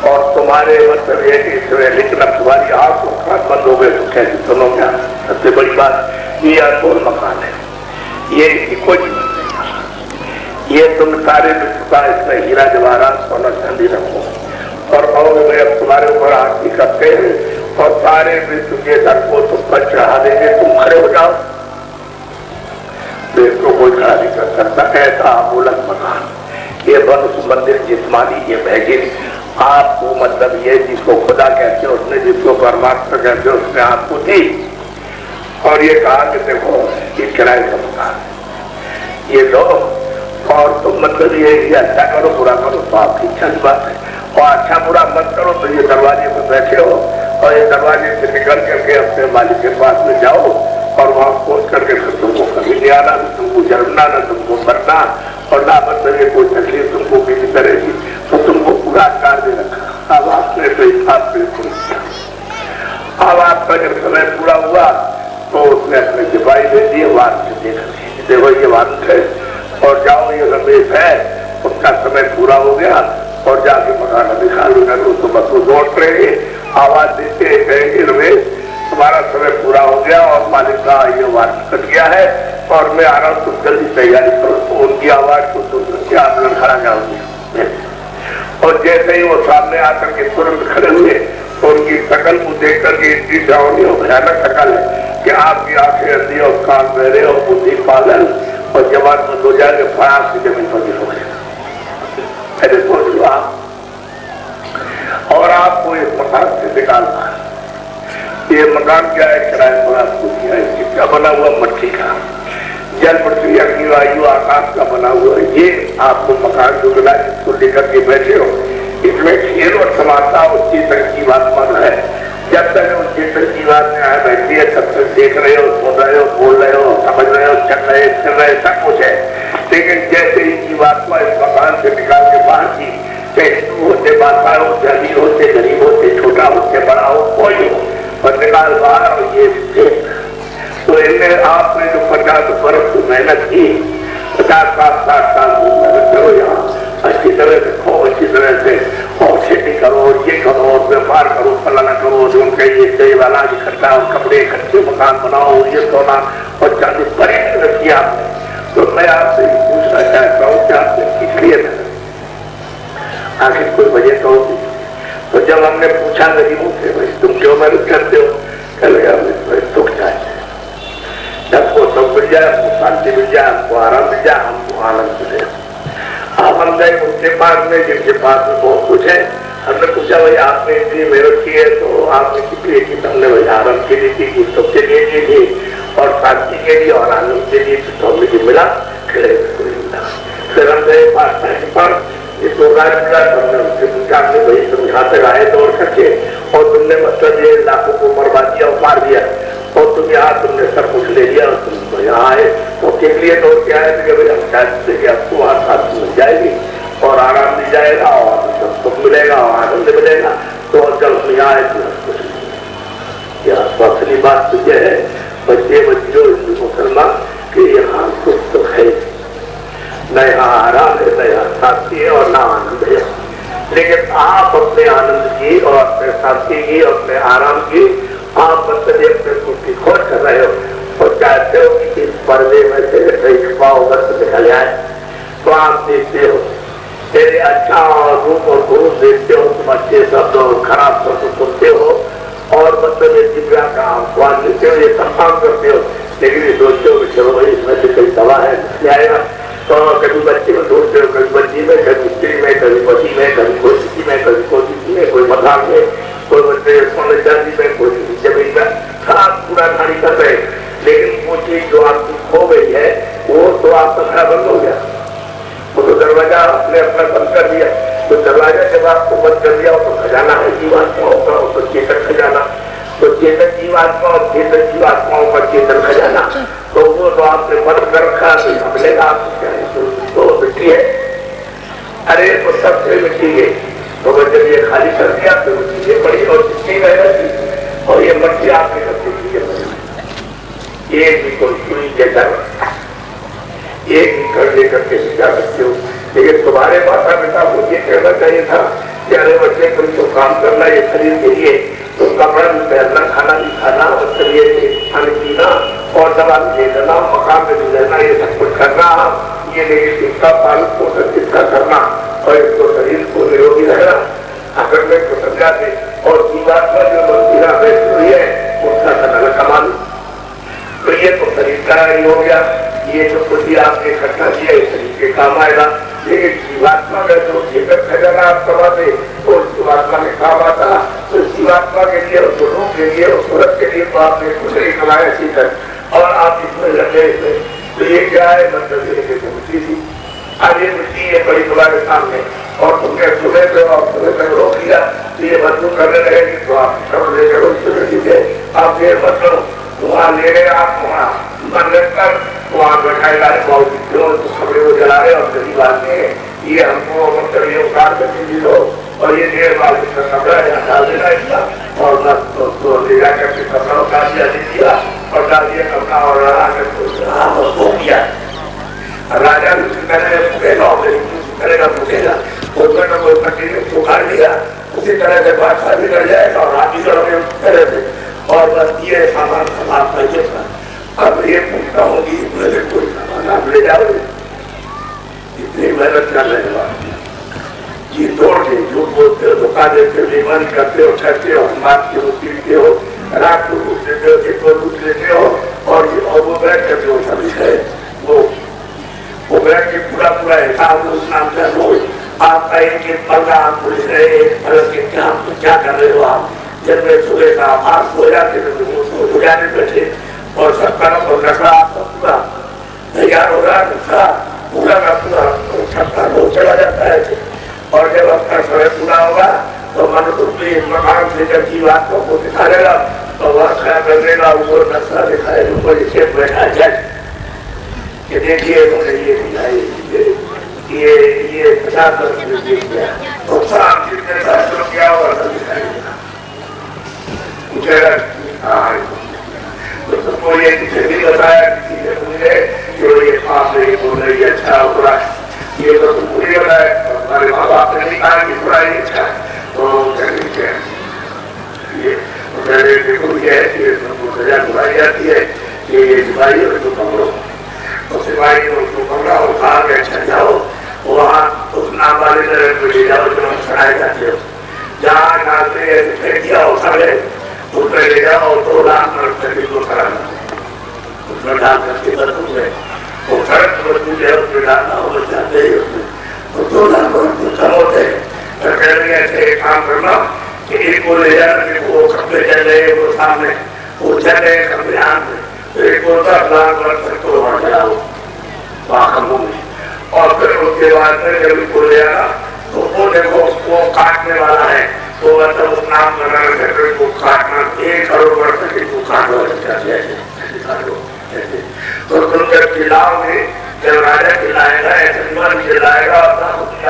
और तुम्हारे मतलब ये कि लेकिन अब तुम्हारी आंख बंद हो गए तो कैसे सुनो? क्या सबसे बड़ी बात, ये अनमोल मकान है, ये इसकी कोई कीमत नहीं। ये तुम सारे विश्व का इसमें हीरा जवाहरात सोना चांदी रखो, और कहोगे भाई अब तुम्हारे ऊपर आरती करते हैं, और सारे विश्व के धन को तुम पर चढ़ा देंगे, तुम खड़े हो जाओ, देश को कोई खड़ा नहीं कर सकता। ऐसा अमूलक मकान, ये मनुष्य मंदिर जिस्मानी, ये महगिन आपको मतलब ये जिसको खुदा कहते हो उसने, जिसको परमात्मा कहते हो उसने आपको दी, और ये कहा कि देखो ये किराए का मकान, ये लो, और तुम मतलब ये अच्छा करो बुरा करो तो आपकी इच्छा की बात है, और अच्छा बुरा मत करो तो ये दरवाजे पर बैठे हो, और ये दरवाजे से निकल करके अपने मालिक के पास में जाओ, और वहां पहुंच करके फिर तुमको कभी नहीं आना, न तुमको जन्मना, न तुमको मरना, और ना मतलब ये कोई तकलीफ तुमको किसी तरह की, तो तुमको पूरा अधिकार दे रखा। अब आपने तो हिसाब बिल्कुल, अब आपका जब समय पूरा हुआ तो उसने अपने सिपाही दे दिए, वारंट से देख देखो ये वारंट है, और जाओ ये रमेश है, उसका समय पूरा हो गया, और जाके मकान निकालो करो, तो बस वो लौट रहे आवाज देते कहेंगे रमेश तुम्हारा समय पूरा हो गया, और मालिक का ये वारंट कट गया है, और मैं आ रहा हूँ, तुम जल्दी तैयारी करो। तो उनकी आवाज को सुन करके आप लड़खड़ा जाओगे, और जैसे ही वो सामने आकर के तुरंत खड़े हुए, तो उनकी शकल को देख करके इतनी डरावनी और भयानक शकल है कि आपकी आंखें अंधी और कान बहरे और बुद्धि पागल, और जवान बंद हो जाएंगे, फटाक से जमीन पर गिरोगे। ऐसे सोच लो आप, और आपको इस मकान से निकालना है। ये मकान क्या है? किराए पर आपको दिया है, इसका बना हुआ मट्टी का, जल पृथ्वी अग्नि वायु आकाश का बना हुआ, ये आपको मकान जो मिला इसको लेकर के बैठे हो, इसमें खेल और समानता और चेतन की बात मन है। जब तक उस चेतन की बात में आया बैठी है तब तक देख रहे हो, सुन रहे हो, बोल रहे हो, समझ रहे हो, चल रहे फिर रहे, सब कुछ है। लेकिन जैसे ही जीवात्मा इस मकान से निकाल के बाहर की, चाहे हिंदू होते, बादशाह होते, अमीर होते, गरीब होते, छोटा होते, बड़ा हो, कोई हो, और निकाल बाहर, और ये तो इनमें आपने जो 50 वर्ष मेहनत की, 50 साल 60 साल मेहनत करो, यहाँ अच्छी तरह से खो, अच्छी तरह से और खेती करो, ये करो, व्यापार करो, फलाना करो, जो उनके ये चाहिए वाला इकट्ठा, कपड़े इकट्ठे, मकान बनाओ, ये सोना और चांदी बड़े रखी आपने। तो मैं आपसे पूछना चाहता हूँ कि आपने किस लिए मेहनत, आखिर कोई वजह तो होगी। तो जब हमने पूछा गरीबों से भाई तुम क्यों मेहनत करते हो, कह हमें सुख चाहिए, सबको सब मिल जाए, हमको शांति मिल जाए, हमको आराम मिल जाए, हमको आनंद मिले। अब हम गए उनके पास में जिनके पास में बहुत कुछ है, हमने पूछा भाई आपने इतनी मेहनत की है तो आपने किस लिए की? हमने भाई आराम के लिए की, सबके लिए की थी, और शांति के लिए और आनंद के लिए, तो हमें जो मिला खड़े मिला। फिर हम गए पर इसको राज मिला, हमने उनसे पूछा भाई तुम यहाँ तक आए दौड़ करके, और तुमने मतलब ये लाखों को मरवा दिया और मार दिया, और तुम यहाँ तुमने सब कुछ ले लिया, और तुम तो यहाँ आए तो किस लिए दौड़ के आए थे? भाई हम चाहते कि आपको वहाँ शांति मिल जाएगी और आराम मिल जाएगा और सब सुख मिलेगा और आनंद मिलेगा। तो जब हम यहाँ आए तो कुछ नहीं। यहाँ असली बात तो यह है बच्चे बच्चों हिंदू मुसलमान कि यहाँ सुख तो है, न यहाँ आराम है, न यहाँ शांति है और न आनंद है। लेकिन आप अपने आनंद की और अपने शांति की और अपने आराम की आप मतलब अपने सुख की खोज कर रहे हो, और चाहते हो कि इस पर्दे में से कहीं छुपा होगा तो निकल जाए। तो आप देखते हो तेरे अच्छा रूप और गुण देखते हो, तुम अच्छे शब्द और खराब शब्द सुनते हो और मतलब ये दिव्या का स्वाद लेते हो, ये सब काम करते हो, लेकिन ये सोचते हो कि चलो भाई इसमें से कोई दवा है नहीं आएगा। तो कभी बच्चे में ढूंढते हो, कभी बच्ची में, कभी स्त्री में, कभी पति में, कभी कोई स्थिति में, कभी कोई स्थिति में, कोई मकान में, कोई बच्चे सोने चांदी में, कोई जमीन में, सब पूरा खाली कर रहे। लेकिन वो चीज जो आपकी खो गई है वो तो आपका खड़ा बंद हो गया, वो तो दरवाजा आपने अपना बंद कर दिया। तो दरवाजा जब आपको बंद कर दिया तो खजाना है जीवात्माओं का, तो चेतन खजाना, तो चेतन जीवात्मा और चेतन जीवात्माओं का चेतन खजाना, तो वो तो आपने बंद कर रखा, तो मिलेगा आपको क्या है? तो मिट्टी है, अरे वो सबसे मिट्टी है। तो जब ये खाली कर दिया तो चीजें बड़ी और चिट्ठी रह जाती, और ये मट्टी आपने सबसे चीजें बनी। एक भी कोई सुई जैसा एक ही घर लेकर के जा सकते हो, लेकिन तुम्हारे माता पिता को ये कहना चाहिए था कि अरे बच्चे तुम तो काम करना ये शरीर के लिए, तो कपड़ा भी पहनना, खाना भी खाना, और शरीर से खाने पीना और दवा भी ले लेना, मकान में भी रहना, ये सब कुछ करना, ये लेकिन इसका पालन पोषण किसका करना और इसको शरीर को निरोगी रहना, अगर मैं को समझाते और जीवात्मा जो मंदिरा बैठी हुई है उसका करना कमाल। तो ये तो शरीर का ही हो गया, ये जो बुद्धि आपने इकट्ठा किया इस शरीर के काम आएगा, लेकिन जीवात्मा का जो चेतन खजाना आप कमाते वो जीवात्मा के काम आता। तो जीवात्मा के लिए, उस रूप के लिए, उस सूरत के लिए तो आपने कुछ नहीं कमाया चेतन, और आप इसमें लगे। तो ये क्या है? मतलब ये मिट्टी थी, आज ये मिट्टी है बड़ी तुम्हारे सामने, और तुमने सुबह से और सुबह तक रोक लिया तो ये बदलू करने लगेगी, तो आप सब ले करो, आप ये मत करो, वहाँ ले गए आप, वहाँ मन रखकर वहाँ बैठाएगा खबरें वो जला रहे और सही बात नहीं, ये हमको मतलब ये उतार कर चीज हो, और ये देर बाद इसका कपड़ा यहाँ डाल देना इसका, और बस तो ले जाकर के कपड़ा उतार दिया, दे दिया और डाल दिया कपड़ा, और हो गया। राजा भी करेगा फूकेगा, फूकने का कोई पट्टी में फूका दिया, उसी तरह से बादशाह भी कर जाएगा और आप भी करोगे तरह से, और बस ये सामान समाप्त है जैसा। अब ये पूछता होगी मेरे कोई सामान आप ले जाओगे, इतनी मेहनत कर रहे हो, ये तोड़ के झूठ बोलते हो, धोखा देते हो, बेईमानी करते हो, ठहरते हो, मारते हो, पीटते हो, रात को लूट लेते हो, दिन को लूट लेते हो, और वो बैठ करते हो सभी है वो बैठ के पूरा पूरा हिसाब उस नाम से रोज आपका एक एक पल का आप पूछ रहे एक पल के क्या कर रहे हो आप। जब मैं सुबह का आप सो जाते हो जाने बैठे और सब तरफ और नशा आपका पूरा तैयार हो रहा नशा पूरा का पूरा सबका रोज चला जाता है, और जब आपका समय पूरा होगा तो मनुष्य मकान से जब जीवात्मा को दिखाएगा तो वह खड़ा कर देगा, ऊपर नशा दिखाए ऊपर इसे बैठा जाए कि देखिए उन्होंने ये दिखाई ये 50 तो साफ जितने शास्त्रों क्या हुआ था दिखाई तो सबको ये भी बताया किसी ने मुझे जो ये पाप नहीं बोल रही अच्छा हो रहा है, ये तो पूरी बताया, हमारे माँ बाप ने भी कहा कि बुरा ही अच्छा है, तो ये देखो ये है कि सजा बुलाई जाती है कि ये सिपाही और तो पकड़ो, तो सिपाही उसको पकड़ा और कहा कि अच्छा जाओ वहाँ उस नाम वाले तरह को ले जाओ जो चढ़ाए जाते हो, जहाँ नाचते ऐसे फेंक दिया उठा ले उसमें ले जाओ 2 लाख शरीर को खड़ा उसमें डाल करके बदल गए, वो सड़क पर पूजे उसमें डालना हो जाते ही उसमें तो 2 लाख होते हैं। ऐसे काम करना कि एक को ले जाकर वो कपड़े चल रहे वो सामने वो चल रहे कब्रियान में, तो एक को 10 लाख वर्ष को वहाँ चलाओ वहाँ में, और फिर उसके बाद में जब उसको ले आना तो वो देखो वो काटने वाला है, तो मतलब उस नाम को काटना 1 करोड़ वर्ष तक को काटो तो तुम जब खिलाओगे, जब राजा खिलाएगा ऐसा खिलाएगा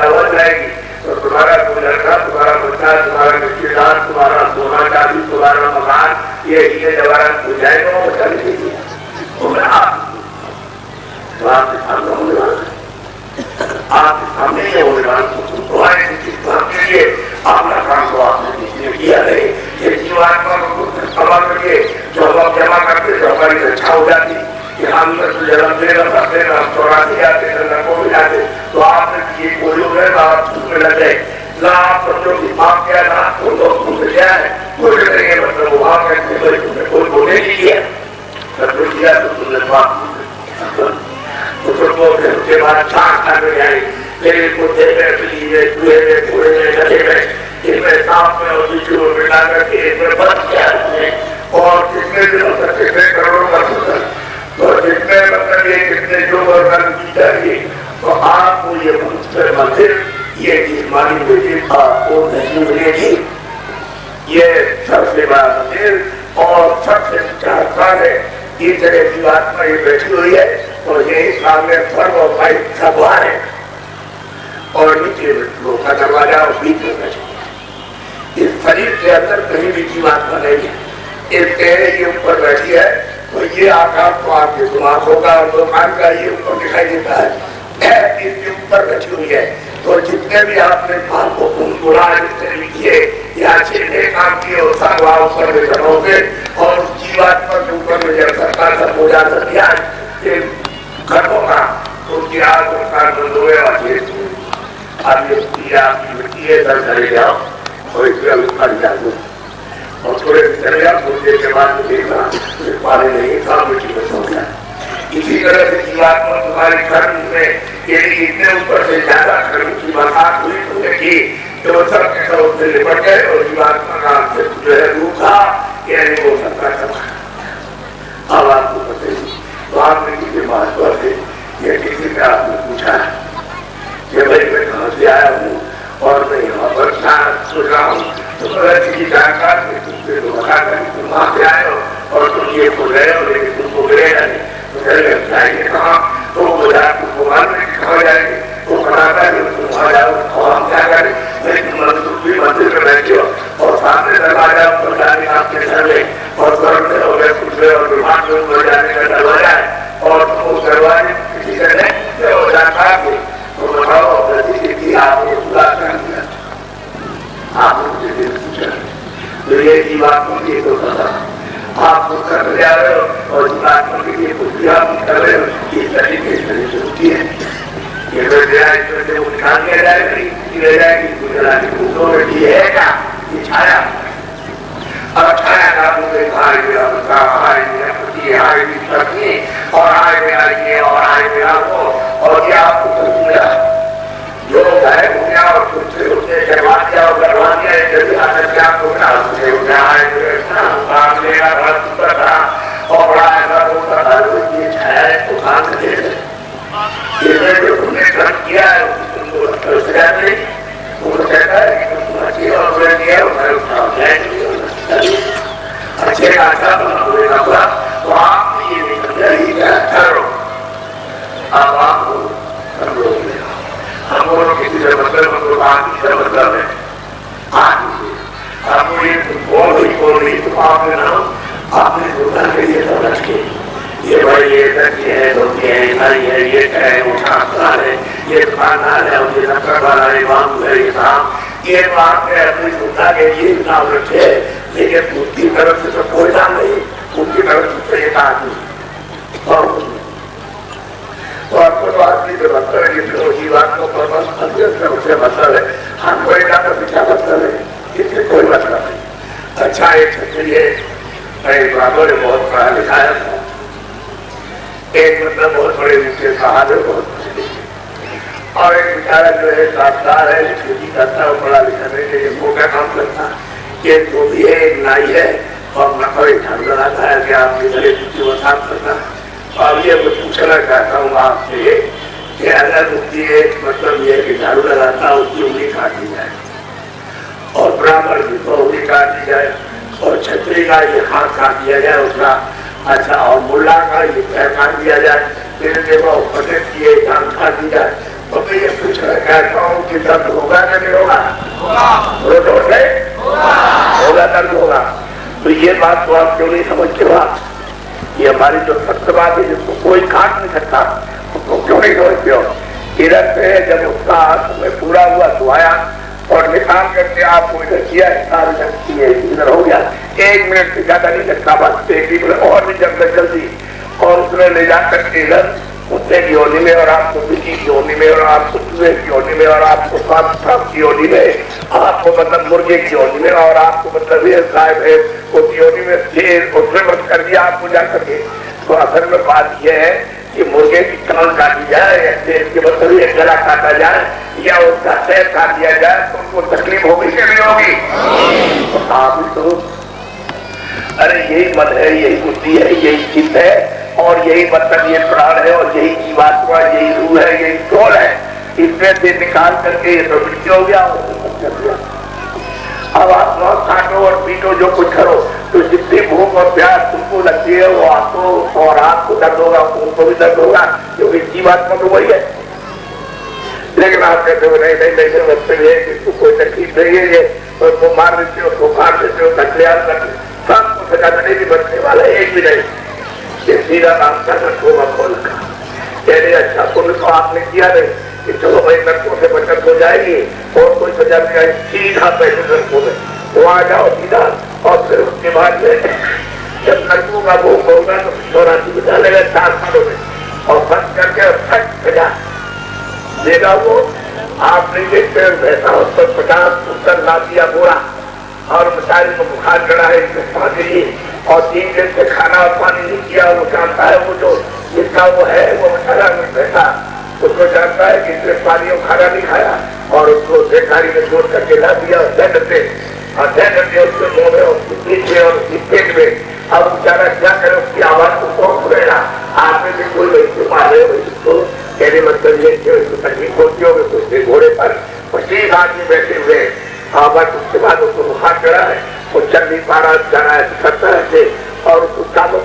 आवाज आएगी तो तुम्हारा लड़का, तुम्हारा बच्चा, तुम्हारा रिश्तेदार, तुम्हारा सोना चांदी, तुम्हारा मकान ये जवान हो जाएगा, वो बचा लीजिए आप सामने होने वाले अपना काम को आपने किया नहीं, ये जीवात्मा को सवाल करके जो हम जमा करते तो हमारी रक्षा हो जाती कि हम जन्म देना करते हम 84 आते को भी जाते, तो आपने ये बोलो है आप लाभ बच्चों की माफ किया ना उनको मिल जाए कुछ करेंगे मतलब वहां के तुमने कोई बोले नहीं किया सब कुछ किया तो तुमने माफ तो तुमको फिर उसके बाद छाट खाने जाए मेरे कुत्ते में बिल्ली में चूहे में घोड़े में गधे में इनमें सांप में और बिच्छू में मिला करके इनमें बंद किया और कितने दिनों तक कितने करोड़ों का सुधर तो जितने मतलब ये कितने जो वर्णन की जाएगी तो आपको ये मंदिर ये हमारी बेटी आपको नहीं मिलेगी। ये सबसे बड़ा मंदिर और सबसे ऊंचा स्थान है। ये जगह जीवात्मा ये बैठी हुई है और यही सामने सर्व और भाई भगवान है और नीचे लोग का दरवाजा और बीच में बैठी इस शरीर के अंदर कहीं भी जीवात्मा नहीं है। इस चेहरे के ऊपर बैठी है तो ये आकार तो आपके दिमाग होगा और दुकान का ये ऊपर दिखाई देता है इसके ऊपर बैठी हुई है। तो जितने भी आपने आपको किए या अच्छे काम किए उसका ऊपर में करोगे और उस जीवात्मा के ऊपर में जब सरकार का पूजा कर दिया घरों का तो उसकी आग सरकार बंद हुए और अब ये पूजा आपकी मिट्टी है दर चले जाओ और इसमें उठा जाओ और थोड़े चले जाओ थोड़ी देर के बाद देखना पानी नहीं था मिट्टी में सो गया। इसी तरह से जीवात्मा तुम्हारे कर्म में यदि इतने ऊपर से ज्यादा कर्म की बरसात हुई तो देखिए तो सब के सब उससे निपट गए और जीवात्मा का जो है रूखा यानी वो सबका चला। अब आपको पता ही तो आपने किसी महात्मा से या किसी का आपने पूछा कि भाई मैं कहाँ से आया हूँ और मैं यहाँ पर सोच रहा हूँ तो किसी जानकार ने तुमसे तो बता कर तुम वहाँ से आए हो और तुम ये को गए हो लेकिन तुमको मिलेगा नहीं जाएंगे कहाँ तो तुमको मालूम कहाँ जाएंगे तो बनाता है तुम वहाँ जाओ और हम क्या करें लेकिन मंदिर में बैठे हो और सामने दरवाजा ऊपर जाने का आपके घर में और घर में हो गए कुछ और विमान में ऊपर जाने का दरवाजा है और तुम उस दरवाजे किसी का नहीं हो जाता है तो बताओ कि आपको पूरा कर दिया आपने मुझे दिल पूछा तो ये जीवात्मा की तो पता आप कर रहे हो और जीवात्मा के लिए कुछ भी आप कर रहे हो इस तरीके से होती है ये तो से वो निकाल दिया जाएगी ले जाएगी गुजराती कुत्तों में भी है क्या ये छाया अब छाया का मुझे हाय मेरा बता हाय मेरा पति हाय मेरी पत्नी और हाय मेरा ये और हाय मेरा वो और ये आपको तो मिला जो है उन्हें और तुमसे उसने करवा दिया और करवा दिया जल्दी आकर क्या होगा उसने उन्हें हाय मेरा बड़ा सुंदर था और बड़ा ऐसा होता था ये छाया तो कहाँ से दे ये जो तुमने कर्म किया है तुमको नहीं वो कहता है कि तुम अच्छे और बुरे किया अच्छे का अच्छा बुरे का बुरा तो आपने ये नहीं करो अब आपको हम लोग किसी से मतलब मतलब है आपको ये बोल रही तो आपने ना आपने दुकान के लिए समझ के ये भाई ये लड़के है धोती है नारी है ये है वो छात्र है ये दुकानदार है और ये नक्कर वाला है बाबू है ये काम ये बात है अपनी सुनता के लिए नाम रखे लेकिन उनकी तरफ से तो कोई नाम नहीं उनकी तरफ से एक आदमी और आपको तो आदमी से मतलब है जिसको उसी बात को उससे मतलब है हम कोई ना तो पीछा मतलब है इससे कोई मतलब नहीं। अच्छा एक क्षत्रिय एक बाबू ने बहुत पढ़ा लिखा है एक मतलब बहुत बड़े ऊंचे साहब है बहुत और एक बेचारा जो है साक्षात है खेती करता है पढ़ा लिखा नहीं लेकिन वो क्या काम करता ये जो भी है एक नाई है और नकल झाड़ू लगाता है कि आपके गले की वो साफ करता है। और ये मैं पूछना चाहता हूँ आपसे कि अगर उसकी एक मतलब ये कि झाड़ू लगाता है उसकी उंगली काट दी जाए और ब्राह्मण की तो उंगली काट दी जाए और छत्री का ये हाथ काट दिया जाए उसका अच्छा और मुल्ला का ये पैर काट दिया जाए फिर देखो पटेल की एक जान काट दी जाए तो मैं ये पूछना चाहता हूँ कि दर्द होगा या नहीं होगा होगा दर्द होगा तो ये बात तो आप क्यों नहीं समझते हो ये हमारी जो सत्यवाद है जिसको कोई काट नहीं सकता उसको क्यों नहीं समझते हो इधर से जब उसका समय पूरा हुआ तो आया और निकाल करके आपको इधर किया इधर हो गया 1 मिनट से ज्यादा नहीं लगता बस 1 मिनट और भी जल्दी और उसने ले जा करके इधर कुत्ते की योनि में और आपको बिल्ली की योनि में और आपको चूहे की योनि में और आपको सांप की योनि में आपको मतलब मुर्गे की योनि में और आपको मतलब ये गाय भैंस उस योनि में शेर उसमें मत कर दिया आपको जा करके। तो असल में बात यह है कि मुर्गे की कान काटी जाए या शेर के मतलब ये गला काटा जाए या उसका पैर काट दिया जाए तो उनको तकलीफ होगी कि नहीं होगी? तो आप ही तो अरे यही मन है, यही बुद्धि है, यही चित्त है और यही मतलब ये प्राण है और यही जीवात्मा, यही रूह है, यही सोल है। इसमें से निकाल करके ये प्रवृत्ति हो गया। अब आप वहां काटो और पीटो जो कुछ करो तो जितनी भूख और प्यास तुमको लगती है वो आपको और आपको दर्द होगा, उनको भी दर्द होगा, क्योंकि जीवात्मा तो वही है। लेकिन आप कहते हो नहीं नहीं नहीं बच्चे ये इसको कोई तकलीफ नहीं है, ये उसको मार देते हो, उसको काट देते हो, तकलीफ करते सबको सजा नहीं बचने वाला एक भी नहीं। ये सीधा काम करना होगा खोल का कहने अच्छा पुण्य तो आपने किया नहीं कि चलो भाई नरकों से बचत हो जाएगी और कोई सजा नहीं आएगी, सीधा पैसे नरकों में वहां जाओ सीधा। और फिर उसके बाद में जब नरकों का भोग होगा तो 84 बचा लेगा 4 सालों में और बंद करके फट सजा देगा वो। आप नहीं देखते वैसा उस पर 50 उत्तर ला दिया बोरा और बेचारे को बुखार चढ़ा है पानी और 3 दिन से खाना और पानी नहीं किया। वो जानता है वो जो जिसका वो है वो बेचारा बैठा उसको जानता है कि इसने पानी और खाना नहीं खाया और उसको बेकारी में जोड़ करके ला दिया दंड से और दंड से उसके मुंह में उसकी पीठ में और उसकी पेट में। अब बेचारा क्या करे उसकी आवाज को कौन सुनेगा? आपने भी कोई वैसे मारे उसको कहने मतलब ये तकलीफ होती होगी कुछ घोड़े पर 25 आदमी बैठे हुए बस उसके बाद उसको बुखार चढ़ा है, वो चल नहीं पा रहा, जा रहा है, करता है और उसको चालू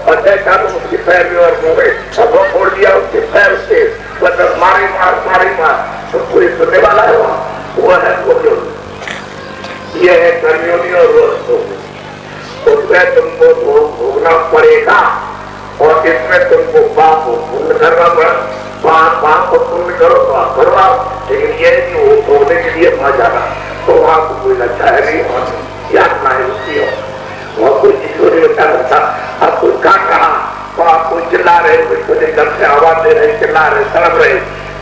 और चालू उसके पैर में और मुंह में और वो फोड़ दिया उसके पैर उसके मतलब मारी मार तो कोई सुनने वाला है वो है वो जो ये है कर्मियों और रोज उसमें तुमको भोगना पड़ेगा और इसमें तुमको पाप पुण्य करना पड़ा। पाप को पुण्य करो तो आप करवा, लेकिन ये कि वो भोगने के लिए वहां जाना तो वहां को कोई अच्छा है नहीं और यातना है उसकी हो वहां कोई चीज को नहीं बचा सकता। आप कोई काट रहा तो आप कोई चिल्ला रहे हो, एकदम से आवाज दे रहे, चिल्ला रहे, तड़प रहे,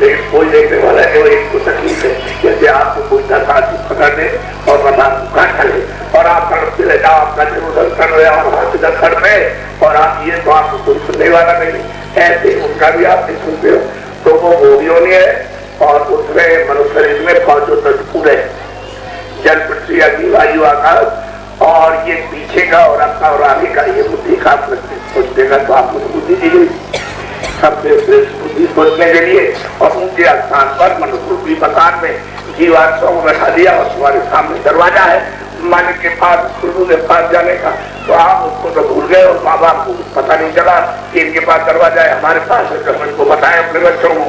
लेकिन कोई देखने वाला है वो एक को तकलीफ है। जैसे आपको कोई सरकार पकड़ दे और बता काट ले और आप तड़पते रह जाओ, आपका उधर कर रहे और हाथ इधर कर रहे और आप ये तो आपको कोई सुनने वाला नहीं। ऐसे उनका भी आप नहीं सुनते हो तो वो भोगियों ने है और उसमें मनुष्य शरीर में 5 तत्व है जल पृथ्वी अग्नि वायु आकाश और ये पीछे का और आपका और आगे का ये बुद्धि का सोचने तो आपको बुद्धि दी गई सबसे श्रेष्ठ बुद्धि सोचने के लिए और उनके स्थान पर मनुष्य रूपी मकान में जीवात्मा को बैठा दिया और तुम्हारे सामने दरवाजा है मालिक के पास गुरु के पास जाने का। तो आप उसको तो भूल गए और माँ बाप को पता नहीं चला कि इनके पास दरवाजा है, हमारे पास है। तो इनको बताए अपने बच्चों को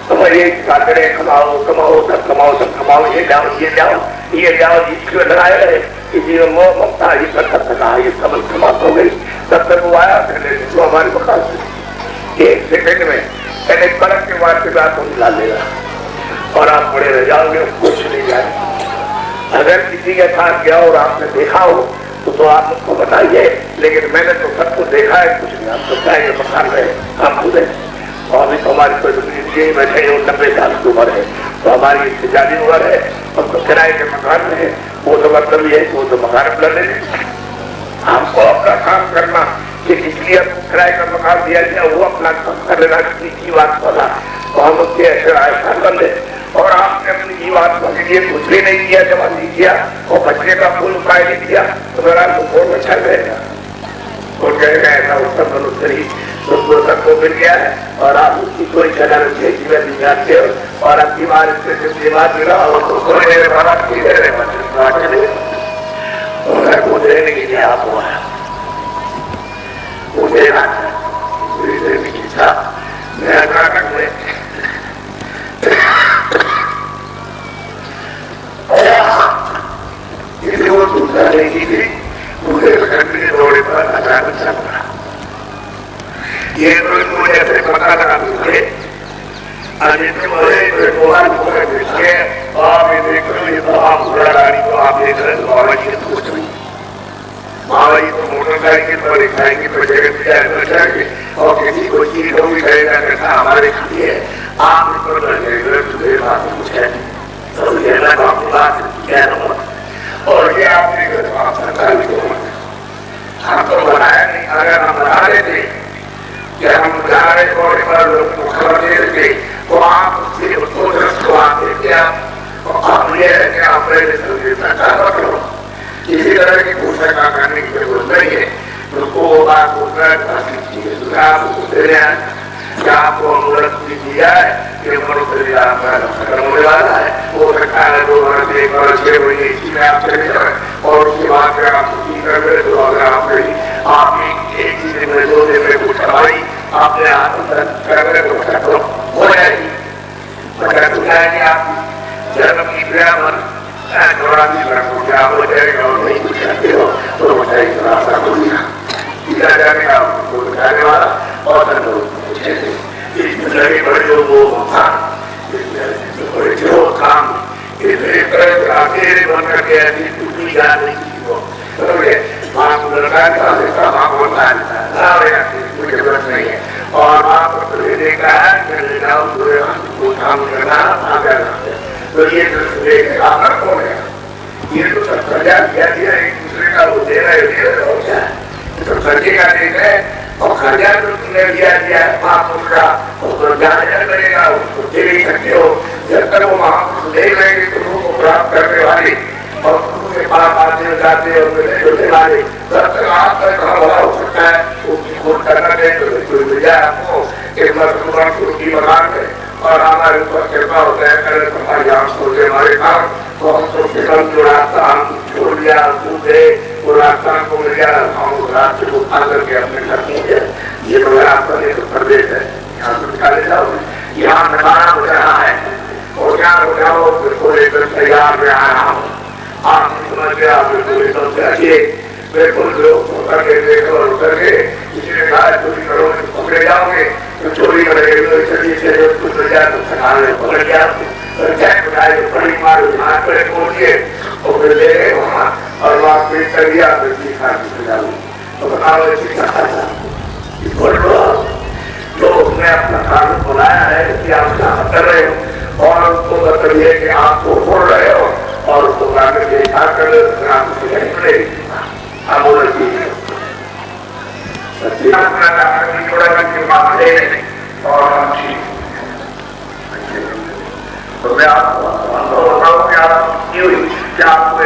तो मैं यही सिखाते रहे कमाओ कमाओ सब कमाओ सब कमाओ, ये जाओ ये जाओ ये जाओ, इसको लगाए रहे कि जीवन मोह ममता ये सब कहा ये सब समाप्त हो गई। तब तक वो आया पहले तो हमारे बखास 1 सेकंड में पहले कड़क के बाद से आपको मिला लेगा और आप बड़े रह जाओगे, कुछ नहीं जाए। अगर किसी के साथ गया और आपने देखा हो तो आप उसको बताइए, लेकिन मैंने तो सबको देखा है, कुछ नहीं। आप तो चाहे मकान रहे हम खुद और अभी तो हमारी कोई बैठे 90 साल की उम्र है तो हमारी इससे ज्यादा उम्र है और तो किराए के मकान में है। वो तो मतलब ये वो तो मकान बना ले हमको अपना काम करना कि इसलिए हमको किराए का मकान दिया गया वो अपना काम कर लेना की बात बोला तो हम उसके ऐसा कर ले। और आपने अपनी जीवात्मा के लिए कुछ भी नहीं किया, जमा नहीं किया और बच्चे का फूल उपाय नहीं किया तो मेरा फोन में चल रहेगा और कहेगा ऐसा उत्तम मनुष्य ही सबको मिल गया है और आप उसकी कोई कदर जीवन नहीं जानते हो और आपकी बार बात मिला और मुझे लेने के लिए आप हुआ मुझे मैं नाटक में इसलिए वो दूसरा नहीं थी मुझे दौड़े पर अचानक चल रहा ये तो इनको जैसे पता लगा मुझे आप ये देख रहे हो तो आप गाड़ी तो आप देख रहे हो बाबा जी सोच रही बाबा जी तो मोटरसाइकिल पर एक साइकिल पर जगह जाएंगे और किसी को चीज होगी कहेगा कैसा हमारे लिए आप इस पर कुछ है तो ये लगा बात क्या ना और ये आपने सरकार को हम तो बनाया नहीं। अगर हम बना लेते कि हम जा रहे और खबर दे देते तो आप उसको दृष्ट आते क्या आप ये है कि आप किसी तरह की घोषणा करने की जरूरत नहीं है। उनको बात क्या आपको अनुरोध दिया है कि मनुष्य होने वाला है, हो सकता है 2 वर्ष 1 वर्ष 6 महीने इसी में आप चले जाए और उसके बाद अगर आप छुट्टी कर रहे तो अगर आप एक ही दिन में 2 दिन में कुछ करवाई आपने हाथ कर रहे तो हो जाएगी। तो जाएंगे आप जन्म की क्रिया पर चौरासी वर्ष को क्या हो जाएगा और नहीं कुछ करते हो तो हो जाएगी रास्ता को लिया जाने वाला और बड़े वो बड़े जो काम अकेले बन करके ऐसी टूटी जा रही कोई जरूरत नहीं है। और आप देखा है काम करना तो ये कौन है, ये तो प्रजा दिया एक दूसरे का वो दे रहे तो खर्चे का देख है और खर्चा तो तुमने दिया आप उसका उसको जाना करेगा उसको दे नहीं सकते हो। जब तक वो महापुरुष दे रहेंगे तुमको प्राप्त करने वाले और तुमके पास आते जाते और वाले तब तक आपका बड़ा हो सकता है। उसको करना दे तो मिल जाए आपको एक मजदूर मकान में और हमारे ऊपर कृपा हो जाए करे तुम्हारी आंख खोले हमारे काम तो हम सबके कम जो रास्ता हम छोड़ लिया कूदे वो रास्ता को मिल गया हम रास्ते को खा करके अपने घर पहुंचे। ये तो रास्ता एक प्रदेश है, यहाँ से निकाले जाओ, यहाँ नकारा हो रहा है और यहाँ हो जाओ बिल्कुल एकदम तैयार में आया हूँ आप समझ गया बिल्कुल एकदम चाहिए बिल्कुल करके देखो और करके इसलिए कहा चोरी करोगे पकड़े जाओगे तो चोरी करेंगे तो चलिए से कुछ मिल जाए तो सखाने पकड़ गया बताए बड़ी मार हाथ पर पहुंचे और फिर ले गए वहाँ और वहाँ पेट कर दिया फिर सीखा तो बताओ लोग ने अपना काम बुलाया है कि आप काम कर रहे हो और उसको बताइए कि आप वो बोल रहे हो और उसको गाने के कर तो मैं आपको बताऊँ कि आप आपको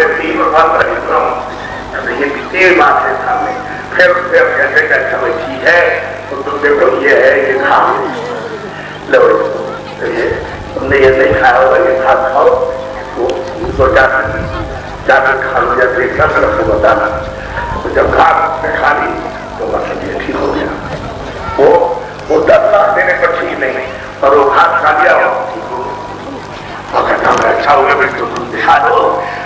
ये कितनी बात है सामने फिर उससे कहते हैं अच्छा कोई चीज है तो तुम देखो ये है ये खाओ लो तुमने ये नहीं खाया होगा ये खाओ उसको जाकर खा लो या फिर क्या तरफ से बताना तो जब खा ली तो बस ये ठीक हो गया। वो 10 लाख देने पर ठीक नहीं और वो खा लिया हो अच्छा होगा फिर तो तुम दिखा दो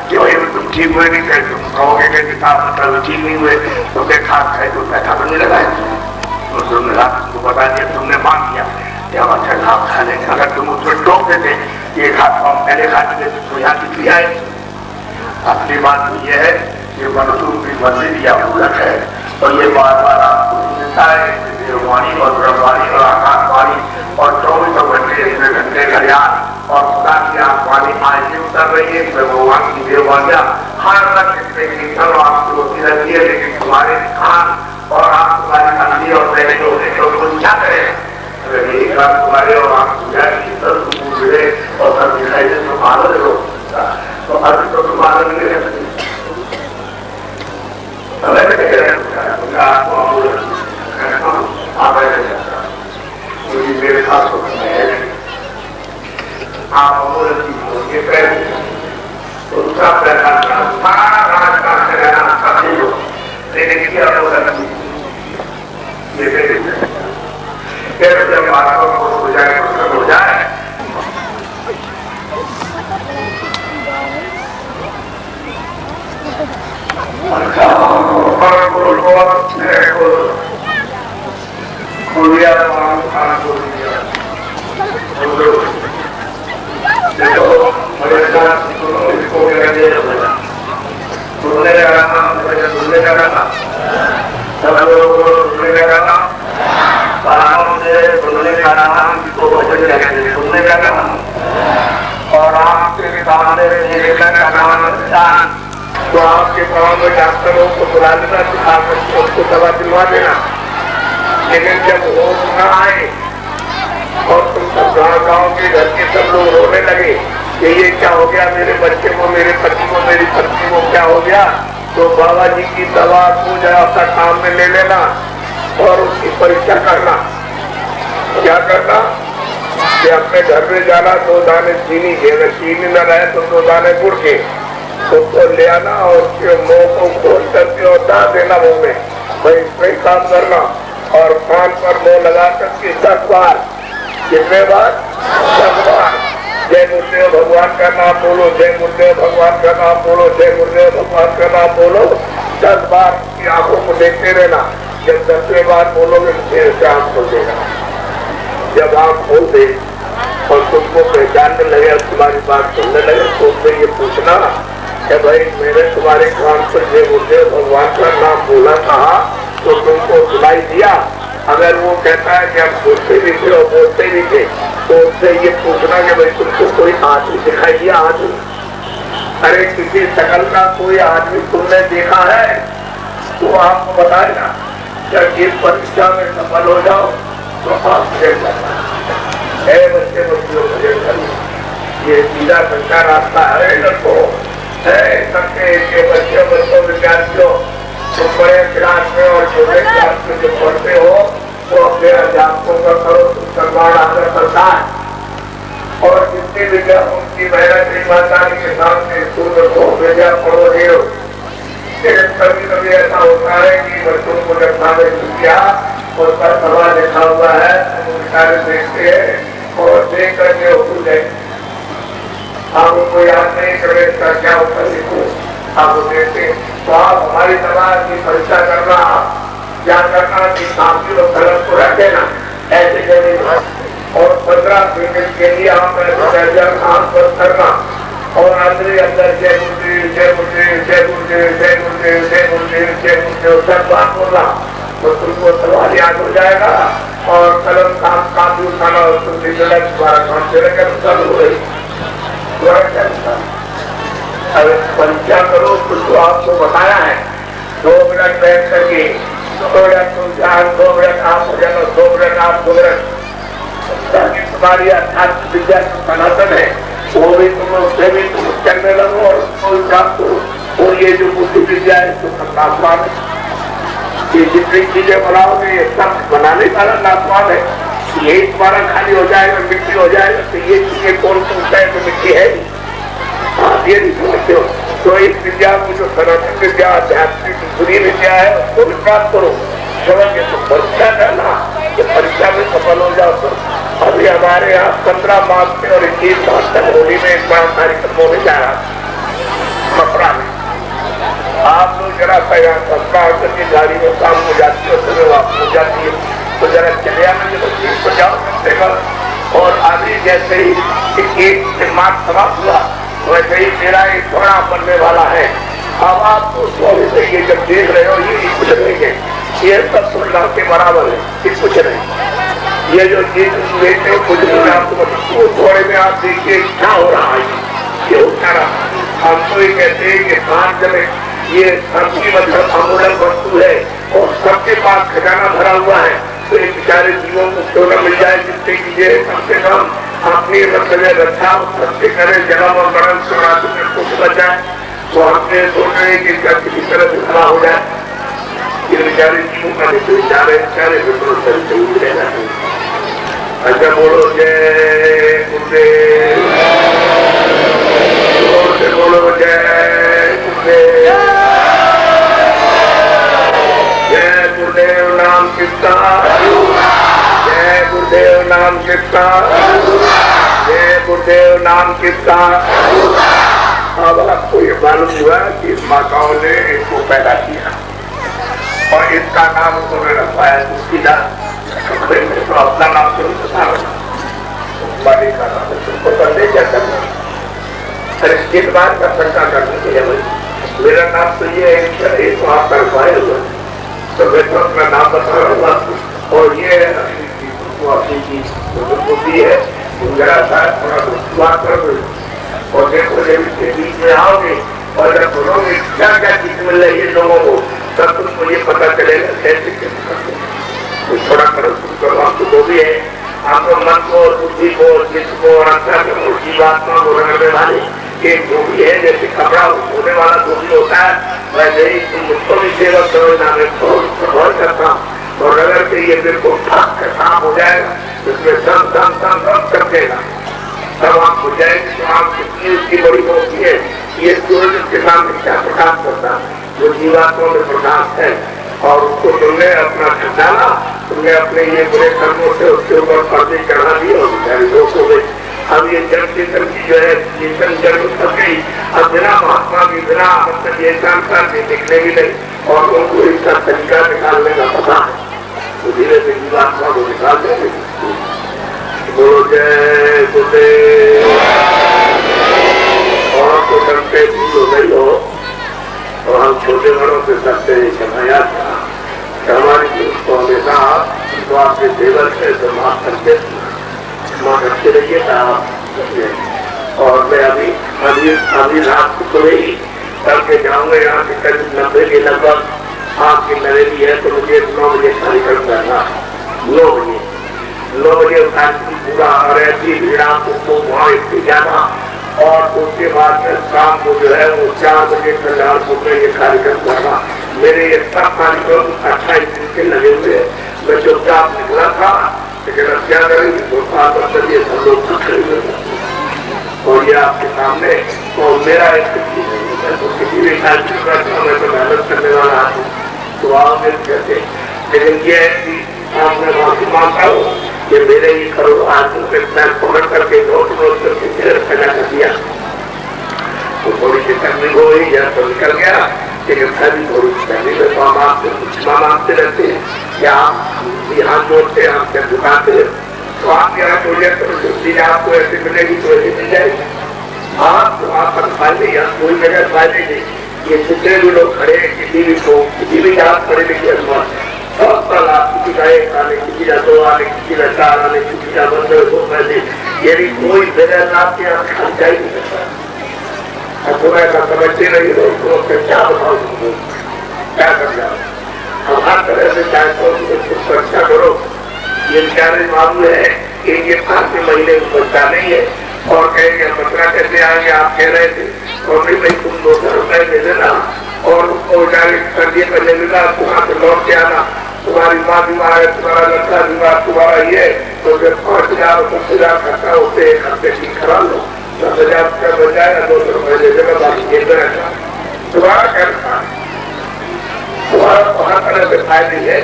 कि वही तुम ठीक हुए नहीं थे तुम कहोगे कि मतलब ठीक नहीं हुए तुमने खाद खाए तो पैसा तो नहीं लगाए तो तुमने तुमको बता दिया तुमने मांग लिया कि हम अच्छा खाद खा लेंगे। अगर तुम उसको टोक देते ये खाद हम पहले खा लेते तो यहाँ की क्रिया है। अपनी बात ये है कि मनुष्य की मंदिर या मूलक है और ये बार बार आपको मिलता है देववाणी और ब्रह्मवाणी और आकाशवाणी और 24 घंटे इसमें घंटे कल्याण और खुदा की आत्मानी आज कर रही है भगवान की देववाणियां हर वक्त कीर्तन आपकी होती रहती है लेकिन तुम्हारे खान और आप तुम्हारी अंधी और दैनिक होने के कुछ क्या करें अगर यही काम तुम्हारे और आप कीर्तन मिले और सब दिखाई दे तो आनंद हो तो अभी तो तुम आनंद नहीं रह सकते मेरे खास आप ये तो दूसरा सारा राजकाज से रहना लेने की जरूरत ये जब बातों को हो जाए हो जाए और आपके सामने तो आपके गाँव में डॉक्टरों को बुला लेना, दिखा कर उसको दवा दिलवा देना। लेकिन जब वो न आए और तुम सब गाँव के घर के सब लोग रोने लगे कि ये क्या हो गया, मेरे बच्चे को, मेरे पति को, मेरी पत्नी को क्या हो गया, तो बाबा जी की दवा को जरा अपना काम में ले लेना और उसकी परीक्षा करना। क्या करना कि अपने घर में जाना, 2 दाने चीनी के, अगर चीनी न रहे तो 2 दाने गुड़ के उसको ले आना और उसके मुंह को खोल करके और डाल देना मुंह में, भाई इसमें काम करना। और कान पर मुंह लगा करके 10 बार, कितने बार? 10 बार जय गुरुदेव भगवान का नाम बोलो, जय गुरुदेव भगवान का नाम बोलो, जय गुरुदेव भगवान का नाम बोलो। 10 बार की आंखों को देखते रहना। जब 10वें बार बोलोगे फिर से आंख खोल देगा। जब आंख खोल दे और तुमको पहचानने लगे और तुम्हारी बात सुनने लगे तो उससे ये पूछना कि भाई मैंने तुम्हारे कान पर जय गुरुदेव भगवान का नाम बोला था तो तुमको सुनाई दिया? अगर वो कहता है कि हम बोलते भी थे और बोलते भी थे तो उससे ये पूछना कि भाई तुमको कोई आदमी दिखाई दिया? आदमी, अरे किसी शकल का कोई आदमी तुमने देखा है तो आपको बताएगा। जब ये परीक्षा में सफल हो जाओ तो आप भजन करना है। बच्चे बच्चियों भजन करना, ये सीधा संख्या रास्ता है लड़को है। सबके बच्चों विद्यार्थियों तो बड़े क्लास में और छोटे क्लास में जो पढ़ते हो तो अपने अध्यापकों का करो, तुम सम्मान आदर करता है। और जितनी विद्या उनकी मेहनत ईमानदारी के सामने स्कूल को विद्या पढ़ो रहे हो। कभी कभी ऐसा होता है कि बच्चों को जब खाने किया उस पर सवाल लिखा हुआ है, तो देखते हैं और देख करके भूल गए। आप उनको याद नहीं करे इसका क्या उत्तर लिखो, आप देखते तो आप हमारी सवाल की परीक्षा करना, क्या करना कि काफी और कलम को रख देना ऐसे जगह और 15 मिनट के लिए आप काम करना और अंदर जय गुरुदेव जय गुरुदेव जय गुरुदेव जय गुरुदेव जय गुरुदेव जय गुरुदेव सब बात बोलना तो तुमको सवाल याद हो जाएगा और कलम काफी उठाना और तुमसे तुम्हारा काम चलेगा सब हो रही। अगर परीक्षा करो तो आपको बताया है 2 मिनट बैठ करके 2 मिनट तुम ध्यान, 2 मिनट आप भजन, 2 मिनट आप 2 मिनट तुम्हारी अध्यात्म विद्या सनातन है वो भी तुम उससे भी तुम करने लगो और कोई प्राप्त हो। और ये जो बुद्धि विद्या है तो नाशवान है। ये जितनी चीजें बनाओगे ये सब बनाने वाला नाशवान है। यही तुम्हारा खाली हो जाएगा, मिट्टी हो जाएगा तो ये चीजें कौन पूछता है तो मिट्टी है आप ये नहीं समझते हो। तो इस विद्या को जो सनातन विद्या आध्यात्मिक बुरी विद्या है उसको भी प्राप्त करो। समझ के तो परीक्षा करना तो परीक्षा में सफल हो जाओ। तो अभी हमारे यहाँ 15 मार्च में और 21 मार्च तक होली में एक बड़ा कार्यक्रम होने जा रहा मथुरा में। आप लोग जरा सा यहाँ सस्ता होकर के गाड़ी में काम हो जाती है सुबह वापस हो जाती है तो जरा चले आना जब ठीक हो जाओ कम से कम। और अभी जैसे ही 1 मार्च समाप्त हुआ वैसे ही मेरा एक थोड़ा बनने वाला है। अब आप तो ये जब देख रहे हो ये कुछ नहीं है, ये सब तुलना के बराबर है, ये कुछ नहीं। ये जो चीज देखते हो कुछ नहीं, आपको थोड़े में आप देखिए क्या हो रहा है, ये होता रहा। हम तो ये कहते हैं कि पांच जने ये सबकी मतलब अमूल्य वस्तु है और सबके पास खजाना भरा हुआ है तो एक बेचारे जीवों को क्यों न मिल जाए जिससे कि ये कम से कम अपनी मतलब रक्षा सबसे करे, जन्म और मरण से कुछ बच जाए। तो हमने सोच रहे कि इसका किसी तरह से खड़ा हो जाए। ये बेचारे जीवों का बेचारे बिल्कुल सही रहना चाहिए। अच्छा बोलो जय गुरुदेव, बोलो जय गुरुदेव, जय गुरुदेव नाम किसका, जय गुरुदेव नाम किसका, जय गुरुदेव नाम किसका। अब आपको ये मालूम हुआ कि इस माताओं ने इसको पैदा किया और इसका नाम उन्होंने रखवाया सीधा। तो अपना नाम तो बता बाली का नाम तुमको संदेह क्या करना। अरे किस बात का शंका करने के लिए भाई मेरा नाम तो ये है तो आप कर पाए हुआ तो मैं तो अपना नाम बता रहा हूँ। और ये अपनी बुद्धि है जरा सा थोड़ा बात कर और देखो जब इसके बीच में आओगे और जब बोलोगे क्या क्या चीज मिल रही है लोगों को, तब तुमको ये पता चलेगा कैसे कैसे करते हैं। तो थोड़ा करो आपको जो भी है, आपको मन को, बुद्धि को, चित्त को और अंतर को, जीवात्मा को रंगने वाले ये जो भी है, जैसे कपड़ा होने वाला जो भी होता है, वैसे ही तुम मुझको भी सेवा करो, ना मैं बहुत करता हूँ। और अगर से ये बिल्कुल ठक साफ हो जाएगा, इसमें सब करकेगा, तब आप हो जाएंगे। तो आप कितनी उसकी बड़ी होती है, ये सूरज के सामने क्या प्रकाश करता है, जो जीवात्मा में प्रकाश है, और उसको तुमने अपना खजाना, तुमने अपने ये बुरे कर्मों से उसके ऊपर पर्दे चढ़ा दिए और बेचारे लोग हो गए। अब ये जल चेतन की जो है चेतन जन्म कर गई, अब बिना महात्मा की, बिना मतलब ये जानकार के निकले भी नहीं, और उनको इसका तरीका निकालने का पता है, तो धीरे धीरे जीवात्मा को निकाल देंगे। बोलो जय गुरुदेव। और तो डरते भूल हो गई हो, और हम छोटे बड़ों से डरते हैं क्षमाया था, हमारी उसको हमेशा तो आपके देवर से समाप्त करके क्षमा करते रहिएगा। और मैं अभी रात को ही करके जाऊंगा, यहाँ से करीब 90 के लगभग आपकी नरेली है, तो मुझे 9 बजे कार्यक्रम करना, 9 बजे पूरा और ऐसी भीड़ आपको वहाँ इतनी ज्यादा, और उसके बाद शाम को जो है वो 4 बजे कल्याणपुर में ये कार्यक्रम करना। मेरे ये सब कार्यक्रम 28 दिन के लगे हुए, मैं चुपचाप निकला था, लेकिन अब क्या करेंगे, तो ये सब लोग और ये आपके सामने, और मेरा एक तो किसी भी कार्यक्रम का मैं तो मेहनत करने वाला हूँ, तो आप कहते, लेकिन ये आपने माफी मांगता हूँ कि मेरे ही करो आज मैं पकड़ करके नोट करके पैदा कर दिया, तो थोड़ी सी तकलीफ हो गई, या तो निकल गया, लेकिन सभी थोड़ी सी तकलीफ है। तो हम आपसे क्षमा मांगते रहते हैं, क्या आप यहाँ जोड़ते हैं, आप क्या झुकाते हैं, तो आप यहाँ जोड़िए तो चीजें आपको ऐसे मिलेगी, तो ऐसे मिल जाएगी। आप फायदे यहाँ कोई जगह फायदे नहीं, ये जितने भी लोग खड़े हैं, किसी भी जात पढ़े लिखे सब कल आप किसी का 1 आने, किसी का 2 आने, किसी का 4 आने, किसी का 2 पैसे, ये भी कोई बिना लाभ के यहाँ खर्चा ही नहीं करता। तुम्हें ऐसा समझते नहीं हो तो क्या बताओ, तुमको क्या कर जाओ। हम हर तरह से चाहे तो सुरक्षा करो। ये बेचारे मालूम है कि ये 5 महीने में बच्चा नहीं है, और कहेंगे 15 कैसे आएंगे, आप कह रहे थे, और भाई तुम 200 रुपए दे देना, और उसको जाके कर दिए पहले मिला, वहां से लौट के आना, तुम्हारी माँ बीमार है, तुम्हारा लड़का बीमार, तुम्हारा ये, तो जब 5,000 और 10,000 खर्चा होते 1 हफ्ते ठीक करा लो, 10,000 रुपया बच जाएगा, 200 रुपए दे देगा, बाकी ये रहेगा। तुम्हारा क्या रखा, तुम्हारा तो हर तरह से फायदे है,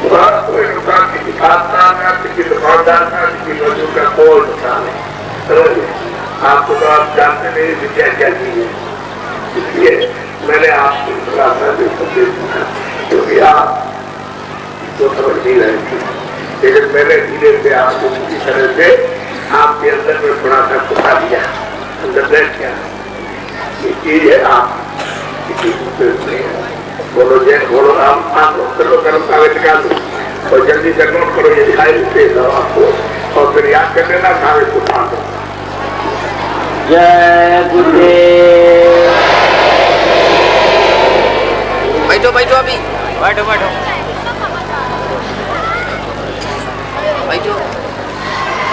तुम्हारा कोई नुकसान, किसी खासदार का, किसी दुकानदार का, किसी मजदूर का कोई नुकसान नहीं। आपको तो आप जानते नहीं विद्या क्या चीज है, इसलिए मैंने आपको क्योंकि आप तो समझ नहीं रहे थे, लेकिन मैंने धीरे से आपको किसी तरह से आपके अंदर में थोड़ा सा छुपा दिया, अंदर बैठ गया। ये चीज है, आप किसी दूसरे बोलो जय बोलो राम, आप करो कर्म कागज निकाल दो और जल्दी से नोट करो, ये दिखाई देते आपको, और फिर याद कर लेना कागज को उठा दो। जय गुरुदेव। बैठो अभी, बैठो।